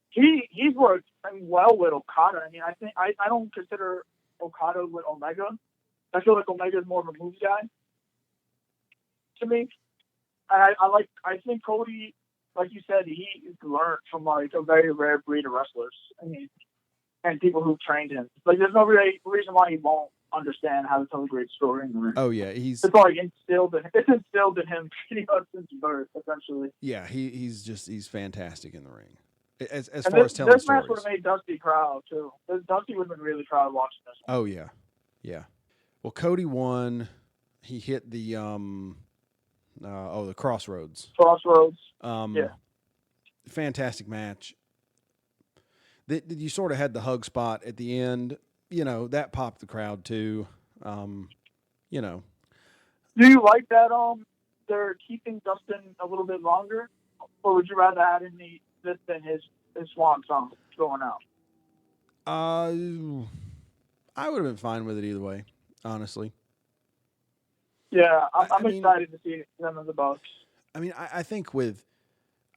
he's worked well with Okada. I mean, I think I don't consider Okada with Omega. I feel like Omega is more of a moves guy to me. And I think Cody, like you said, he learned from like a very rare breed of wrestlers. I mean, and people who trained him. Like, there's no reason why he won't understand how to tell a great story in the ring. Oh yeah, it's like instilled in him pretty much since birth, essentially. Yeah, he's fantastic in the ring. As far as telling this stories. match would have made Dusty proud too. Dusty would have been really proud watching this one. Oh yeah. Well, Cody won. He hit the the Crossroads. Yeah. Fantastic match. You sort of had the hug spot at the end. You know, that popped the crowd too. You know. Do you like that they're keeping Dustin a little bit longer? Or would you rather add in this than his swan song going out? I would have been fine with it either way, honestly. Yeah, I'm excited to see them in the Bucks. I mean, I think with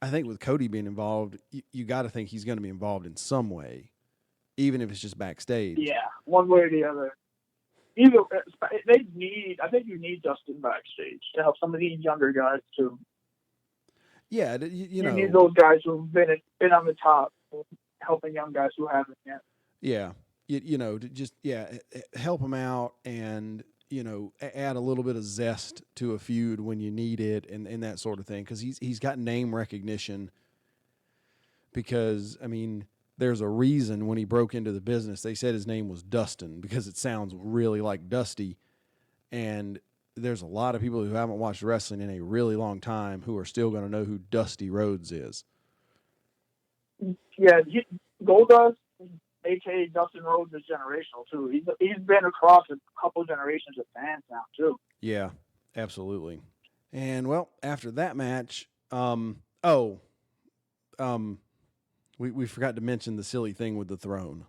I think with Cody being involved, you got to think he's going to be involved in some way, even if it's just backstage. Yeah, one way or the other. Either they need. I think you need Dustin backstage to help some of these younger guys too. Yeah, you know, need those guys who've been on the top, helping young guys who haven't yet. Yeah, you know, to just help them out and add a little bit of zest to a feud when you need it and that sort of thing because he's got name recognition. Because I mean, there's a reason when he broke into the business they said his name was Dustin because it sounds really like Dusty, and there's a lot of people who haven't watched wrestling in a really long time who are still going to know who Dusty Rhodes is. Yeah, Goldust, a.k.a. Dustin Rhodes, is generational too. He's been across a couple generations of fans now too. Yeah, absolutely. And well, after that match, we forgot to mention the silly thing with the throne.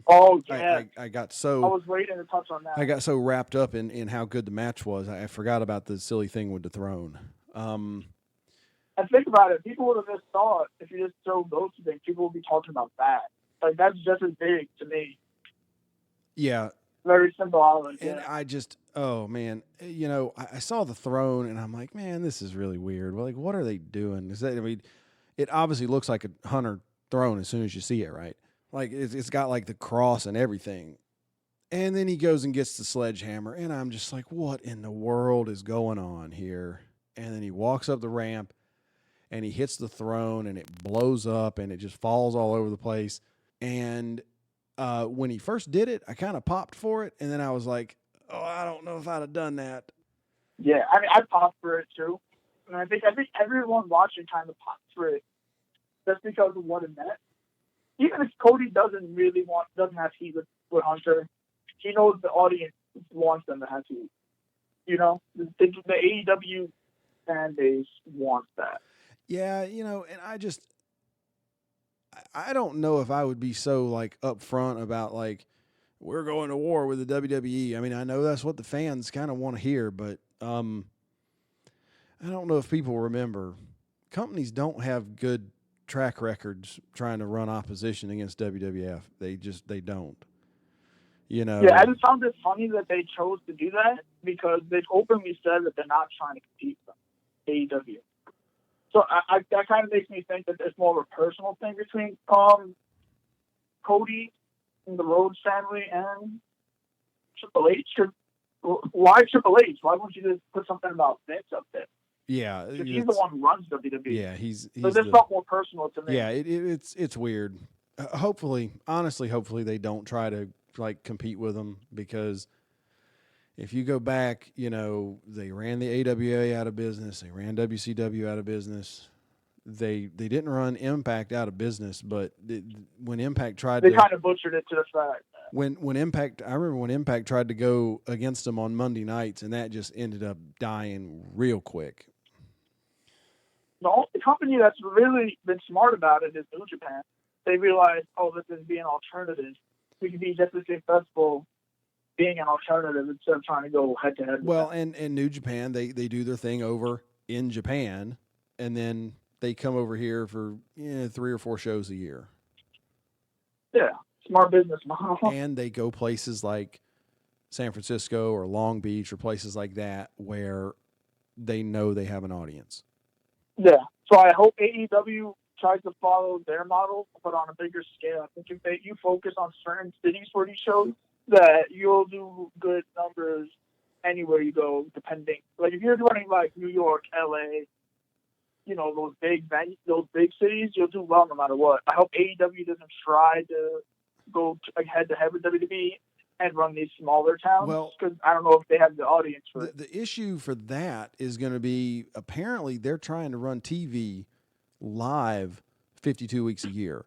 Oh yeah, I got so. I was waiting to touch on that. I got so wrapped up in how good the match was, I forgot about the silly thing with the throne. And think about it, people would have just thought if you just throw those two things, people would be talking about that. Like that's just as big to me. Yeah. Very symbolic. And yeah. I just, oh man, I saw the throne and I'm like, man, this is really weird. Well, like, what are they doing? Is that? I mean, it obviously looks like a Hunter throne as soon as you see it, right? Like it's got like the cross and everything. And then he goes and gets the sledgehammer, and I'm just like, what in the world is going on here? And then he walks up the ramp, and he hits the throne, and it blows up, and it just falls all over the place. And when he first did it, I kind of popped for it, and then I was like, oh, I don't know if I'd have done that. Yeah, I mean, I popped for it too. And I think everyone watching kind of popped for it just because of what it meant. Even if Cody doesn't have heat with Hunter, he knows the audience wants them to have heat. You know, the AEW fan base wants that. Yeah, and I don't know if I would be so like upfront about like we're going to war with the WWE. I mean, I know that's what the fans kind of want to hear, but I don't know if people remember. Companies don't have good track records trying to run opposition against WWF. They don't. Yeah, I just found it funny that they chose to do that because they've openly said that they're not trying to compete with AEW. So that kind of makes me think that there's more of a personal thing between Cody and the Rhodes family and Triple H. Why Triple H? Why wouldn't you just put something about Vince up there? Yeah, because he's the one who runs WWE. Yeah, he's so this felt more personal to me. Yeah, it's weird. Hopefully they don't try to like compete with them because if you go back, they ran the AWA out of business, they ran WCW out of business. They didn't run Impact out of business, but when Impact tried they kind of butchered it to the fact. When Impact, I remember when Impact tried to go against them on Monday nights, and that just ended up dying real quick. The only company that's really been smart about it is New Japan. They realized, this is being an alternative. We can be just as successful being an alternative instead of trying to go head to head. Well, and New Japan, they do their thing over in Japan, and then they come over here for 3 or 4 shows a year. Yeah, smart business model. And they go places like San Francisco or Long Beach or places like that where they know they have an audience. Yeah, so I hope AEW tries to follow their model, but on a bigger scale. I think if you focus on certain cities for these shows, that you'll do good numbers anywhere you go, depending. Like if you're running like New York, LA, those big venues, those big cities, you'll do well no matter what. I hope AEW doesn't try to go head to head with WWE and run these smaller towns. Well, because I don't know if they have the audience for it. The issue for that is going to be apparently they're trying to run TV live 52 weeks a year.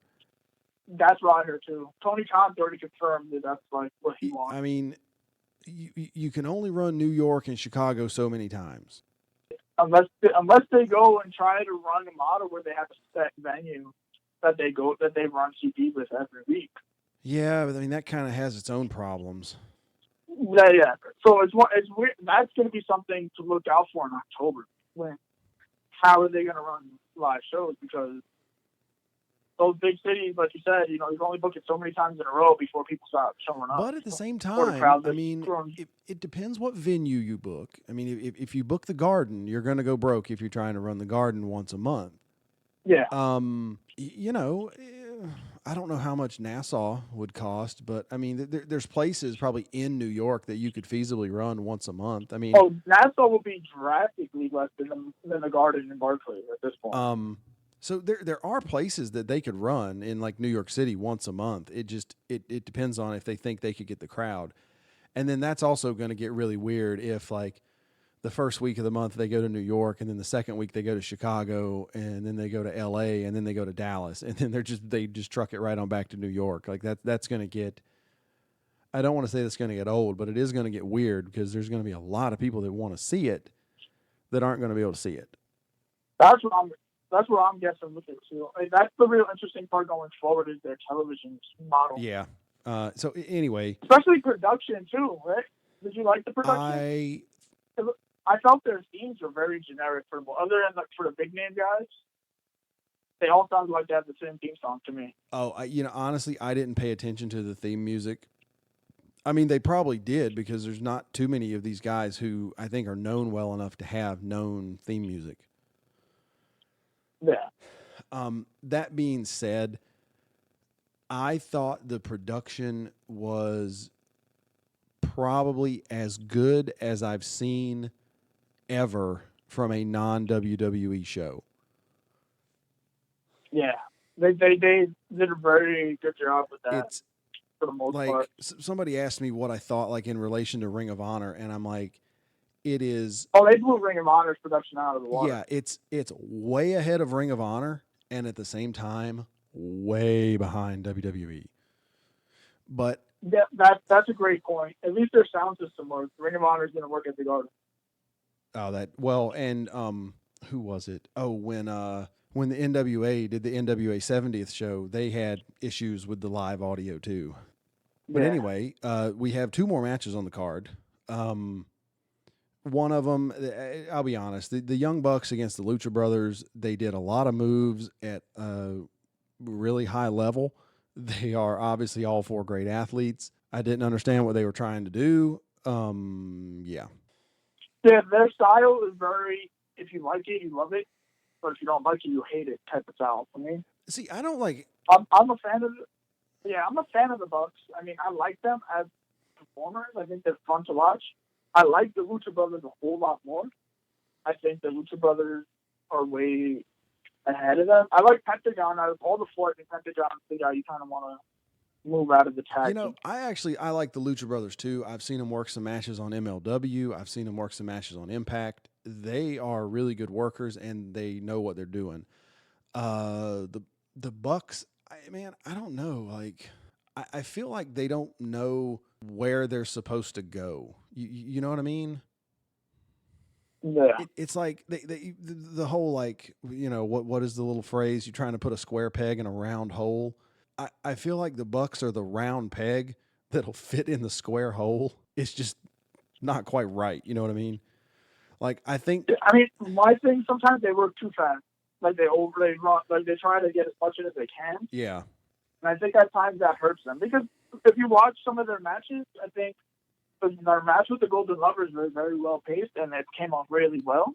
That's what I heard too. Tony Khan's already confirmed that that's like what he wants. I mean, you can only run New York and Chicago so many times. Unless they go and try to run a model where they have a set venue that they run TV with every week. Yeah, but I mean that kind of has its own problems. Yeah. So it's weird. That's going to be something to look out for in October when how are they going to run live shows? Because those big cities, like you said, you can only book it so many times in a row before people start showing up. But at the same time, I mean, it depends what venue you book. I mean, if you book the Garden, you're going to go broke if you're trying to run the Garden once a month. Yeah. I don't know how much Nassau would cost, but I mean, there's places probably in New York that you could feasibly run once a month. I mean, Nassau will be drastically less than the Garden in Barclays at this point. So there are places that they could run in like New York City once a month. It depends on if they think they could get the crowd, and then that's also going to get really weird if like the first week of the month they go to New York, and then the second week they go to Chicago, and then they go to L.A., and then they go to Dallas, and then they just truck it right on back to New York. Like that's going to get. I don't want to say that's going to get old, but it is going to get weird because there's going to be a lot of people that want to see it that aren't going to be able to see it. That's what I'm guessing with it too. I mean, that's the real interesting part going forward is their television model. Yeah. So anyway, especially production too, right? Did you like the production? I felt their themes were very generic other than like for the big name guys. They all sounded like they had the same theme song to me. Oh, honestly, I didn't pay attention to the theme music. I mean, they probably did because there's not too many of these guys who I think are known well enough to have known theme music. Yeah. That being said, I thought the production was probably as good as I've seen ever from a non-WWE show. Yeah, they did a very good job with that. It's for the most part. Somebody asked me what I thought, like in relation to Ring of Honor, and I'm like, it is. Oh, they blew Ring of Honor's production out of the water. Yeah, it's way ahead of Ring of Honor, and at the same time, way behind WWE. But yeah, that's a great point. At least their sound system works. Ring of Honor is going to work at the Garden. Oh, and who was it? Oh, when the NWA did the NWA 70th show, they had issues with the live audio too. But anyway, we have two more matches on the card. One of them, I'll be honest, the Young Bucks against the Lucha Brothers, they did a lot of moves at a really high level. They are obviously all four great athletes. I didn't understand what they were trying to do. Yeah, their style is very, if you like it, you love it. But if you don't like it, you hate it type of style for me. See, I don't like. I'm a fan of. I'm a fan of the Bucks. I mean, I like them as performers. I think they're fun to watch. I like the Lucha Brothers a whole lot more. I think the Lucha Brothers are way ahead of them. I like Pentagon. Out of all the four, I think Pentagon's the guy you kind of want to move out of the tag. I like the Lucha Brothers too. I've seen them work some matches on MLW. I've seen them work some matches on Impact. They are really good workers and they know what they're doing. The Bucks, I don't know. Like, I feel like they don't know where they're supposed to go. You know what I mean? Yeah. It's like the whole, like, what is the little phrase? You're trying to put a square peg in a round hole. I feel like the Bucks are the round peg that'll fit in the square hole. It's just not quite right. You know what I mean? Like, I mean, my thing, sometimes they work too fast. Like, they run, like, they try to get as much in as they can. Yeah. And I think at times that hurts them. Because if you watch some of their matches, I think their match with the Golden Lovers was very well paced, and it came off really well.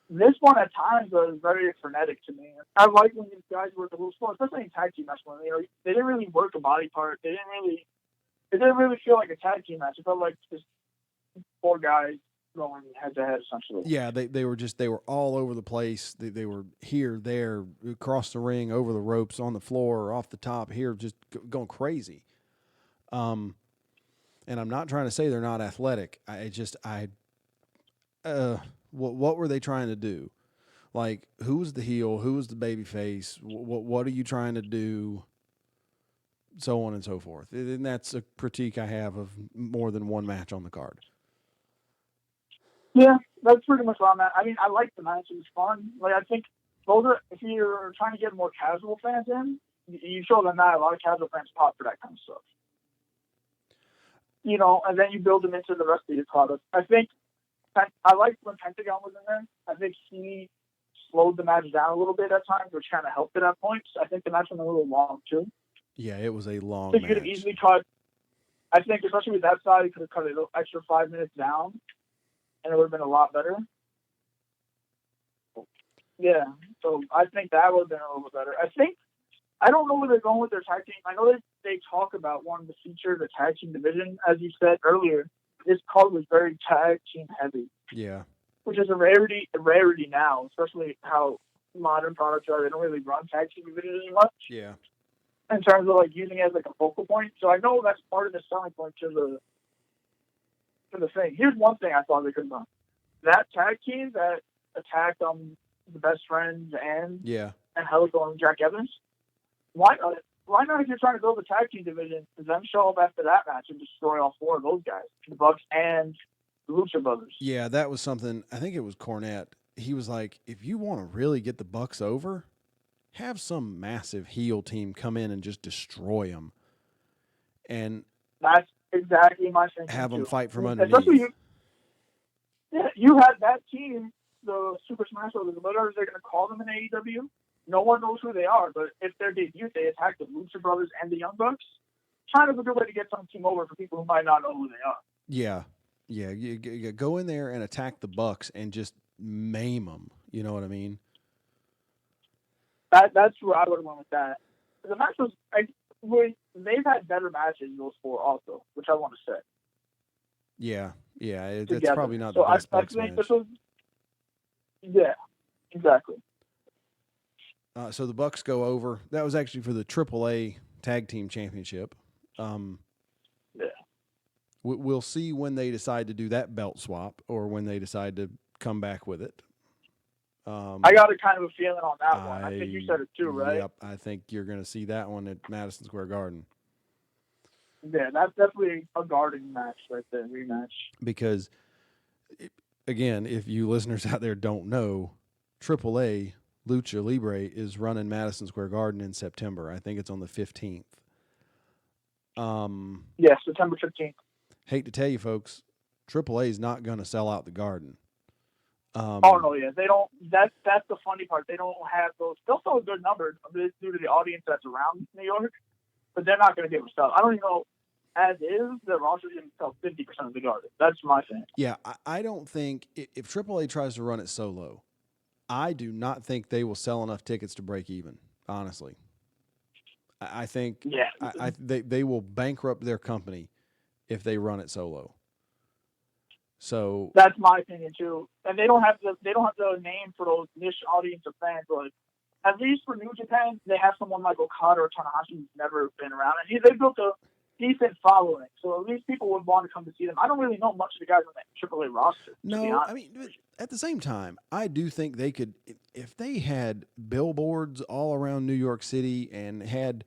This one at times was very frenetic to me. I like when these guys work a little slow, especially in tag team match. They didn't really work a body part. It didn't really feel like a tag team match. It felt like just four guys going head to head, essentially. Yeah, they were all over the place. They were here, there, across the ring, over the ropes, on the floor, off the top, here, just going crazy. And I'm not trying to say they're not athletic. What were they trying to do? Like, who was the heel? Who was the baby face? What are you trying to do? So on and so forth. And that's a critique I have of more than one match on the card. Yeah, that's pretty much what I'm at. I mean, I like the match. It was fun. Like, I think if you're trying to get more casual fans in, you show them that. A lot of casual fans pop for that kind of stuff. And then you build them into the rest of your product. I think I liked when Pentagon was in there. I think he slowed the match down a little bit at times, which kind of helped at that point. I think the match went a little long too. Yeah, it was a long So match. you could have easily cut. I think, especially with that side, you could have cut an extra 5 minutes down, and it would have been a lot better. Yeah, so I think that would have been a little bit better. I don't know where they're going with their tag team. I know that they talk about wanting to feature the tag team division, as you said earlier. This card was very tag team heavy. Yeah. Which is a rarity now, especially how modern products are. They don't really run tag team divisions as much. Yeah. In terms of like using it as like a focal point. So I know that's part of the selling point to the thing. Here's one thing I thought they could have done. That tag team that attacked the Best Friends and Helico and Jack Evans. Why not, if you're trying to build a tag team division, them show up after that match and destroy all four of those guys, the Bucks and the Lucha Brothers? Yeah, that was something. I think it was Cornette. He was like, if you want to really get the Bucks over, have some massive heel team come in and just destroy them. And that's exactly my thinking. Have them fight from underneath. underneath. You had that team, the Super Smash Brothers, whatever they're going to call them in AEW. No one knows who they are, but if they're debuted, they attack the Lucha Brothers and the Young Bucks. Kind of a good way to get some team over for people who might not know who they are. Yeah. Yeah, you go in there and attack the Bucks and just maim them. You know what I mean? That's where I would have went with that. The match was they've had better matches those four also, which I want to say. Yeah, it's probably not the best Bucks match. Yeah, exactly. So the Bucks go over. That was actually for the AAA Tag Team Championship. We'll see when they decide to do that belt swap or when they decide to come back with it. I got a kind of a feeling on that one. I think you said it too, right? Yep, I think you're going to see that one at Madison Square Garden. Yeah, that's definitely a Garden match right there, rematch. Because, again, if you listeners out there don't know, AAA Lucha Libre is running Madison Square Garden in September. I think it's on the 15th. Yes, September 15th. Hate to tell you, folks, AAA is not going to sell out the Garden. No, yeah, they don't. That's the funny part. They don't have those. They'll sell a good number due to the audience that's around New York, but they're not going to be able to sell. I don't even know. As is, the roster's going to sell 50% of the Garden. That's my thing. Yeah, I don't think if AAA tries to run it solo, I do not think they will sell enough tickets to break even. Honestly, I think they will bankrupt their company if they run it solo. So that's my opinion too. And they don't have the name for those niche audience of fans. But at least for New Japan, they have someone like Okada or Tanahashi who's never been around, and they built a decent following. So at least people would want to come to see them. I don't really know much of the guys on that AAA roster. No, I mean, at the same time, I do think they could, if they had billboards all around New York City and had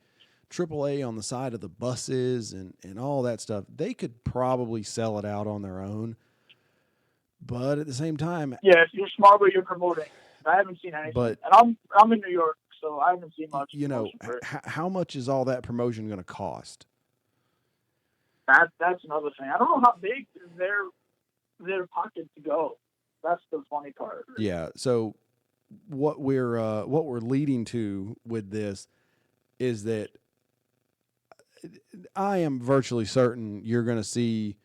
AAA on the side of the buses and all that stuff, they could probably sell it out on their own. But at the same time, yeah, if you're smart what you're promoting. I haven't seen anything, but and I'm in New York, so I haven't seen much. You know, how much is all that promotion going to cost? That's another thing. I don't know how big their pocket to go. That's the funny part. Yeah. So what we're leading to with this is that I am virtually certain you're going to see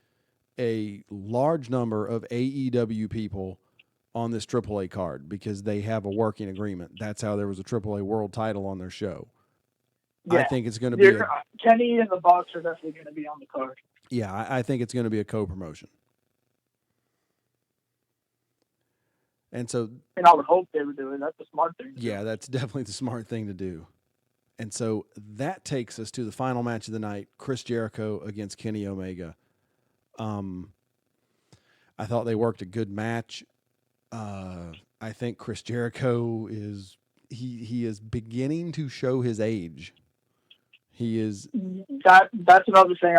a large number of AEW people on this AAA card because they have a working agreement. That's how there was a AAA world title on their show. Yeah. I think it's going to be Kenny and the Bucks are definitely going to be on the card. Yeah, I think it's going to be a co-promotion. And I would hope they would do it. That's the smart thing to do. Yeah, that's definitely the smart thing to do. And so that takes us to the final match of the night, Chris Jericho against Kenny Omega. I thought they worked a good match. I think Chris Jericho is beginning to show his age. He is. That's another thing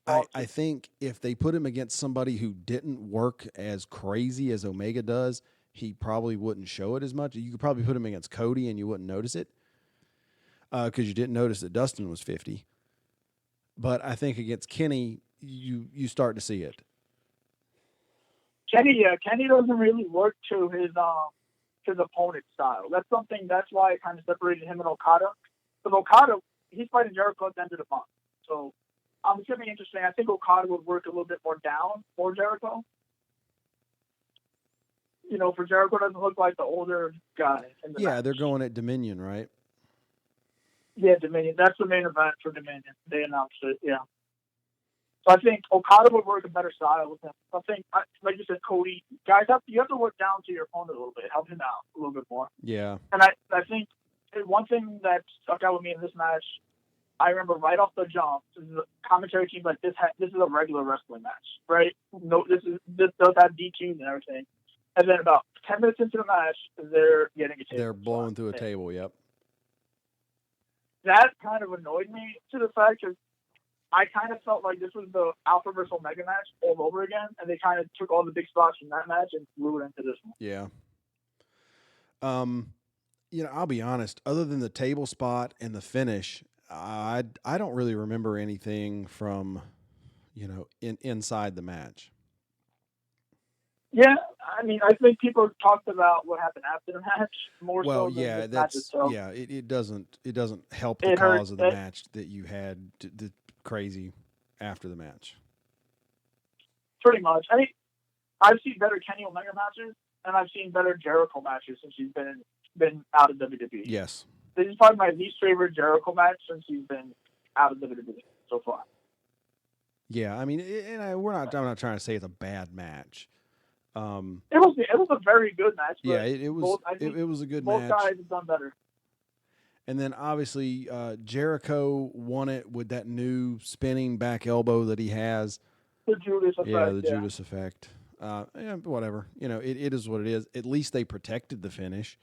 I think if they put him against somebody who didn't work as crazy as Omega does, he probably wouldn't show it as much. You could probably put him against Cody and you wouldn't notice it because you didn't notice that Dustin was 50. But I think against Kenny, you start to see it. Kenny doesn't really work to his his opponent's style. That's why it kind of separated him and Okada. Because Okada, he's fighting Jericho at the end of the month. So it's going to be interesting. I think Okada would work a little bit more down for Jericho. For Jericho doesn't look like the older guy. Yeah, they're going at Dominion, right? Yeah, Dominion. That's the main event for Dominion. They announced it, yeah. So I think Okada would work a better style with him. I think, like you said, Cody, guys, you have to work down to your opponent a little bit, help him out a little bit more. Yeah. And I think one thing that stuck out with me in this match, I remember right off the jump, the commentary team like this is a regular wrestling match, right? No, this does have DQs and everything. And then about 10 minutes into the match, they're getting a table. They're blowing through a table, yep. That kind of annoyed me to the fact that I kind of felt like this was the Alpha vs. Omega match all over again, and they kind of took all the big spots from that match and flew it into this one. Yeah. I'll be honest, other than the table spot and the finish, I don't really remember anything from, inside the match. Yeah, I mean, I think people talked about what happened after the match more so than the match itself. Yeah, it doesn't help the cause of the match that you had the crazy after the match. Pretty much. I mean, I've seen better Kenny Omega matches, and I've seen better Jericho matches since he's been out of WWE. Yes. This is probably my least favorite Jericho match since he's been out of WWE so far. Yeah, I mean, I'm not trying to say it's a bad match. It was a very good match. Yeah, it was a good match. Both guys have done better. And then obviously Jericho won it with that new spinning back elbow that he has. The Judas effect. Yeah, the Judas effect. Whatever. It is what it is. At least they protected the finish.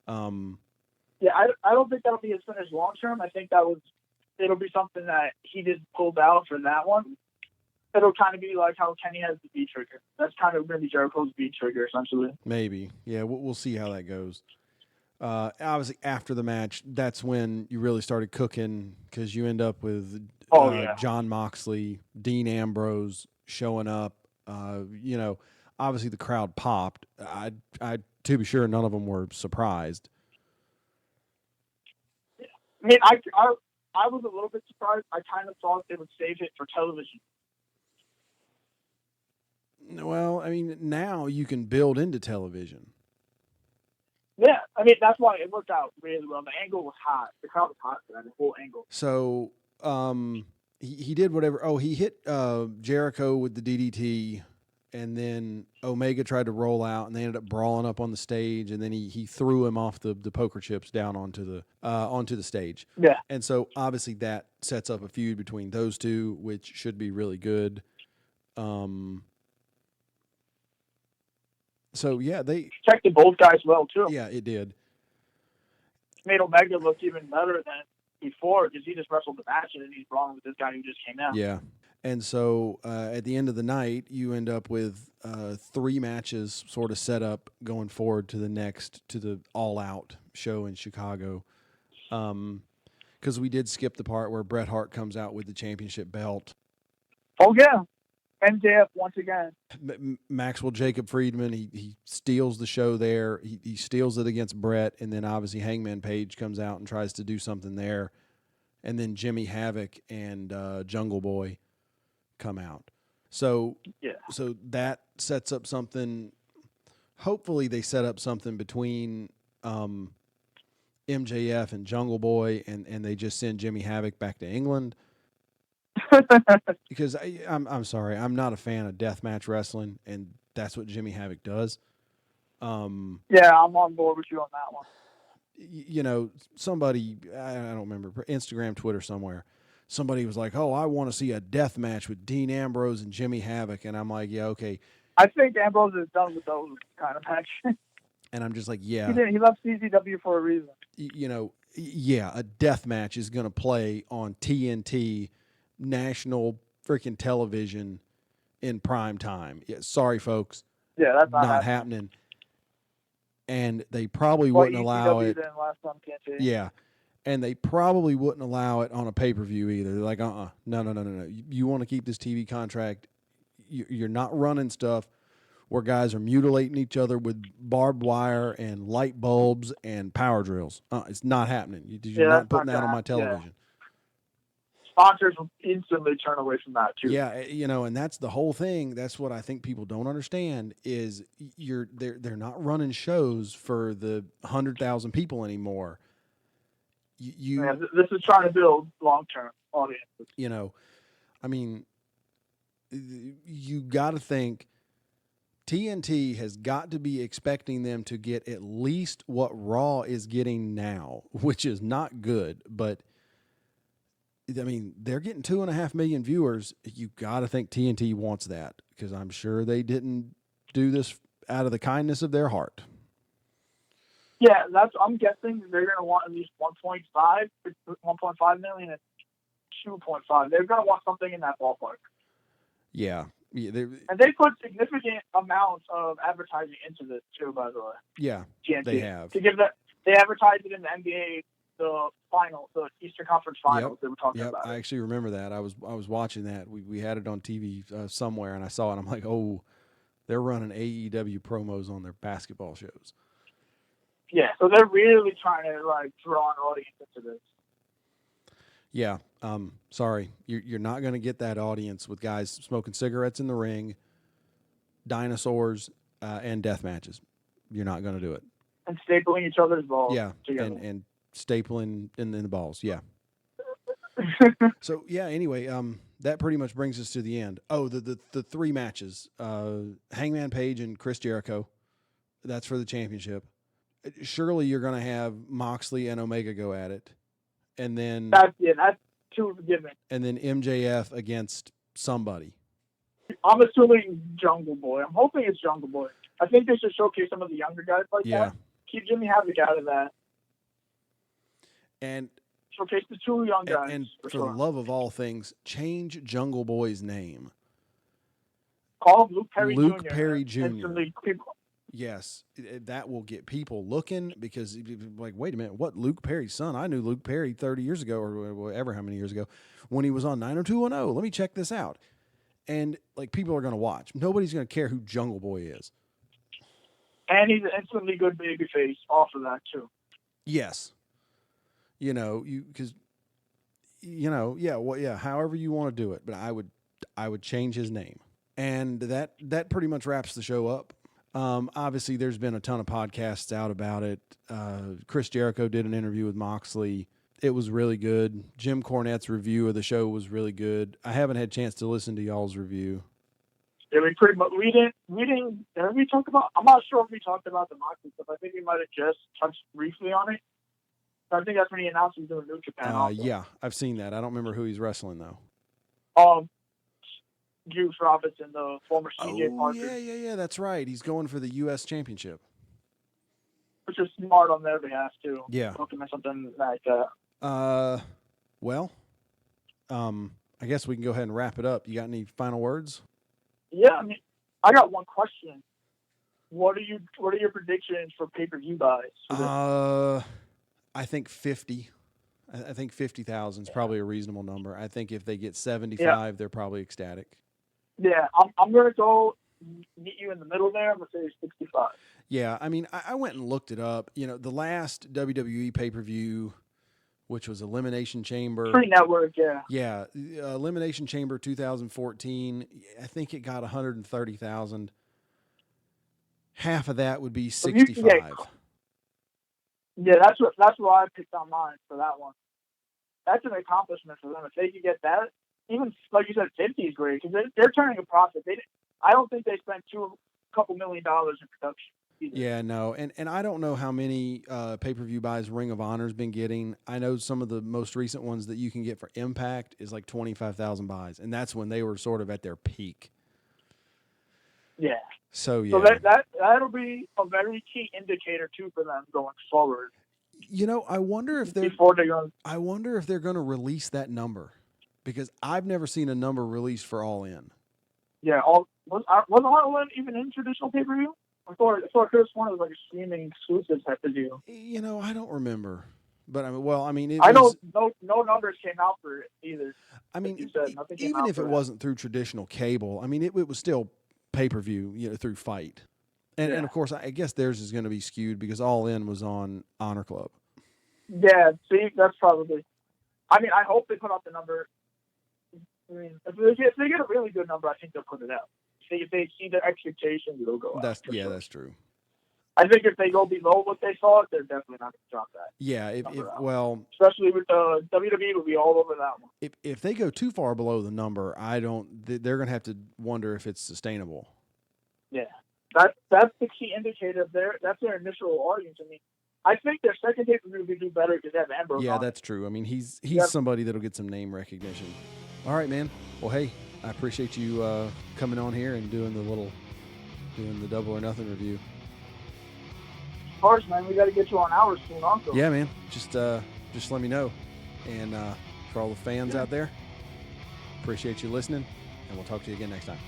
Yeah, I don't think that'll be his finish long term. I think it'll be something that he just pulled out for that one. It'll kind of be like how Kenny has the beat trigger. That's kind of going to be Jericho's beat trigger, essentially. Maybe. Yeah, we'll see how that goes. Obviously, after the match, that's when you really started cooking because you end up with Jon Moxley, Dean Ambrose showing up. Obviously the crowd popped. I to be sure, none of them were surprised. I mean, I was a little bit surprised. I kind of thought they would save it for television. Well, I mean, now you can build into television. Yeah, I mean, that's why it worked out really well. The angle was hot. The crowd was hot for that, the whole angle. So, he did whatever. Oh, he hit Jericho with the DDT, and then Omega tried to roll out, and they ended up brawling up on the stage, and then he threw him off the poker chips down onto the stage. Yeah. And so, obviously, that sets up a feud between those two, which should be really good. So, yeah, they protected both guys well, too. Yeah, it did. Made Omega look even better than before because he just wrestled the match and he's brawling with this guy who just came out. Yeah. And so at the end of the night, you end up with 3 matches sort of set up going forward to the All Out show in Chicago. Because we did skip the part where Bret Hart comes out with the championship belt. Oh, yeah. MJF once again. Maxwell Jacob Friedman, he steals the show there. He steals it against Bret, and then obviously Hangman Page comes out and tries to do something there. And then Jimmy Havoc and Jungle Boy come out. So that sets up something. Hopefully they set up something between MJF and Jungle Boy, and they just send Jimmy Havoc back to England. Because I'm sorry, I'm not a fan of deathmatch wrestling, and that's what Jimmy Havoc does. Yeah, I'm on board with you on that one. Somebody, I don't remember, Instagram, Twitter, somewhere, somebody was like, "Oh, I want to see a death match with Dean Ambrose and Jimmy Havoc," and I'm like, "Yeah, okay." I think Ambrose is done with those kind of matches. And I'm just like, "Yeah." He left CZW for a reason. Yeah, a death match is going to play on TNT. National freaking television in prime time. Yeah, sorry, folks. Yeah, that's not happening. And they probably wouldn't allow it. Yeah, and they probably wouldn't allow it on a pay-per-view either. They're like, no. You want to keep this TV contract? You're not running stuff. where guys are mutilating each other with barbed wire and light bulbs and power drills. It's not happening. You're not putting that on my television. Sponsors will instantly turn away from that too. Yeah, and that's the whole thing. That's what I think people don't understand is they're not running shows for the 100,000 people anymore. This is trying to build long-term audiences. I mean, you got to think TNT has got to be expecting them to get at least what Raw is getting now, which is not good, but I mean, they're getting 2.5 million viewers. You got to think TNT wants that because I'm sure they didn't do this out of the kindness of their heart. Yeah, I'm guessing they're going to want at least 1.5 million and 2.5. They're going to want something in that ballpark. Yeah. And they put significant amounts of advertising into this too, by the way. Yeah, TNT. they have. To give that, they advertised it in the NBA, the Eastern Conference Finals. They were talking about. I actually remember that. I was watching that. We had it on TV somewhere, and I saw it. I'm like, oh, they're running AEW promos on their basketball shows. Yeah, so they're really trying to draw an audience into this. Yeah, sorry, you're not going to get that audience with guys smoking cigarettes in the ring, dinosaurs, and death matches. You're not going to do it. And stapling each other's balls. Yeah, together. and stapling in the balls. Yeah. So yeah. Anyway, that pretty much brings us to the end. Oh, the three matches: Hangman Page and Chris Jericho. That's for the championship. Surely you're going to have Moxley and Omega go at it. And then that's too given. And then MJF against somebody. I'm assuming Jungle Boy. I'm hoping it's Jungle Boy. I think they should showcase some of the younger guys that. Keep Jimmy Havoc out of that. And showcase the two young guys. And for the love of all things, change Jungle Boy's name. Call him Luke Perry Jr. Luke Perry Jr. Yes, that will get people looking because, wait a minute, what, Luke Perry's son? I knew Luke Perry 30 years ago or whatever, how many years ago, when he was on 90210. Let me check this out. And, people are going to watch. Nobody's going to care who Jungle Boy is. And he's an instantly good baby face off of that, too. Yes. However you want to do it. But I would change his name. And that pretty much wraps the show up. Obviously, there's been a ton of podcasts out about it. Chris Jericho did an interview with Moxley. It was really good. Jim Cornette's review of the show was really good. I haven't had a chance to listen to y'all's review. Yeah, we pretty much we didn't. Did we talk about? I'm not sure if we talked about the Moxley stuff. I think we might have just touched briefly on it. I think that's when he announced he's doing New Japan. Yeah, I've seen that. I don't remember who he's wrestling though. Juice Robinson, the former CJ Parker. Yeah, that's right. He's going for the U.S. Championship. Which is smart on their behalf, too. Yeah. Looking at something like that. Well, I guess we can go ahead and wrap it up. You got any final words? Yeah, I mean, I got one question. What are your predictions for pay-per-view buys? I think 50. I think 50,000 is probably a reasonable number. I think if they get 75, they're probably ecstatic. Yeah, I'm going to go meet you in the middle there. I'm going to say 65. Yeah, I mean, I went and looked it up. The last WWE pay-per-view, which was Elimination Chamber. Pre-network, yeah. Yeah, Elimination Chamber 2014, I think it got 130,000. Half of that would be 65. Yeah, that's what I picked on mine for that one. That's an accomplishment for them. If they could get that, even like you said, 50 is great because they're turning a profit. I don't think they spent $2 million in production either. Yeah, no, and I don't know how many pay-per-view buys Ring of Honor's been getting. I know some of the most recent ones that you can get for Impact is like 25,000 buys, and that's when they were sort of at their peak. Yeah. So yeah. So that'll be a very key indicator too for them going forward. I wonder if they're going to release that number because I've never seen a number released for All In. Yeah, was All In even in traditional pay-per-view? I thought Chris one was like a streaming exclusive type of deal. I don't remember. But I mean, I know no numbers came out for it either. I mean, even if it wasn't through traditional cable, I mean, it was still pay-per-view, through Fight. And of course, I guess theirs is going to be skewed because All In was on Honor Club. Yeah, see, that's probably. I mean, I hope they put out the number. I mean, if they get a really good number, I think they'll put it out. If they see their expectations, it'll go out. That's sure. That's true. I think if they go below what they thought, they're definitely not going to drop that. Yeah, especially with the WWE, will be all over that one. If they go too far below the number, they're going to have to wonder if it's sustainable. Yeah, that's the key indicator. That's their initial audience. I mean, I think their second tape will do better because they have Ambrose. Yeah, that's true. I mean, he's somebody that'll get some name recognition. All right, man. Well, hey, I appreciate you coming on here and doing the Double or Nothing review. Of course, man. We got to get you on ours soon, also. Yeah, man. Just let me know. And for all the fans out there, appreciate you listening, and we'll talk to you again next time.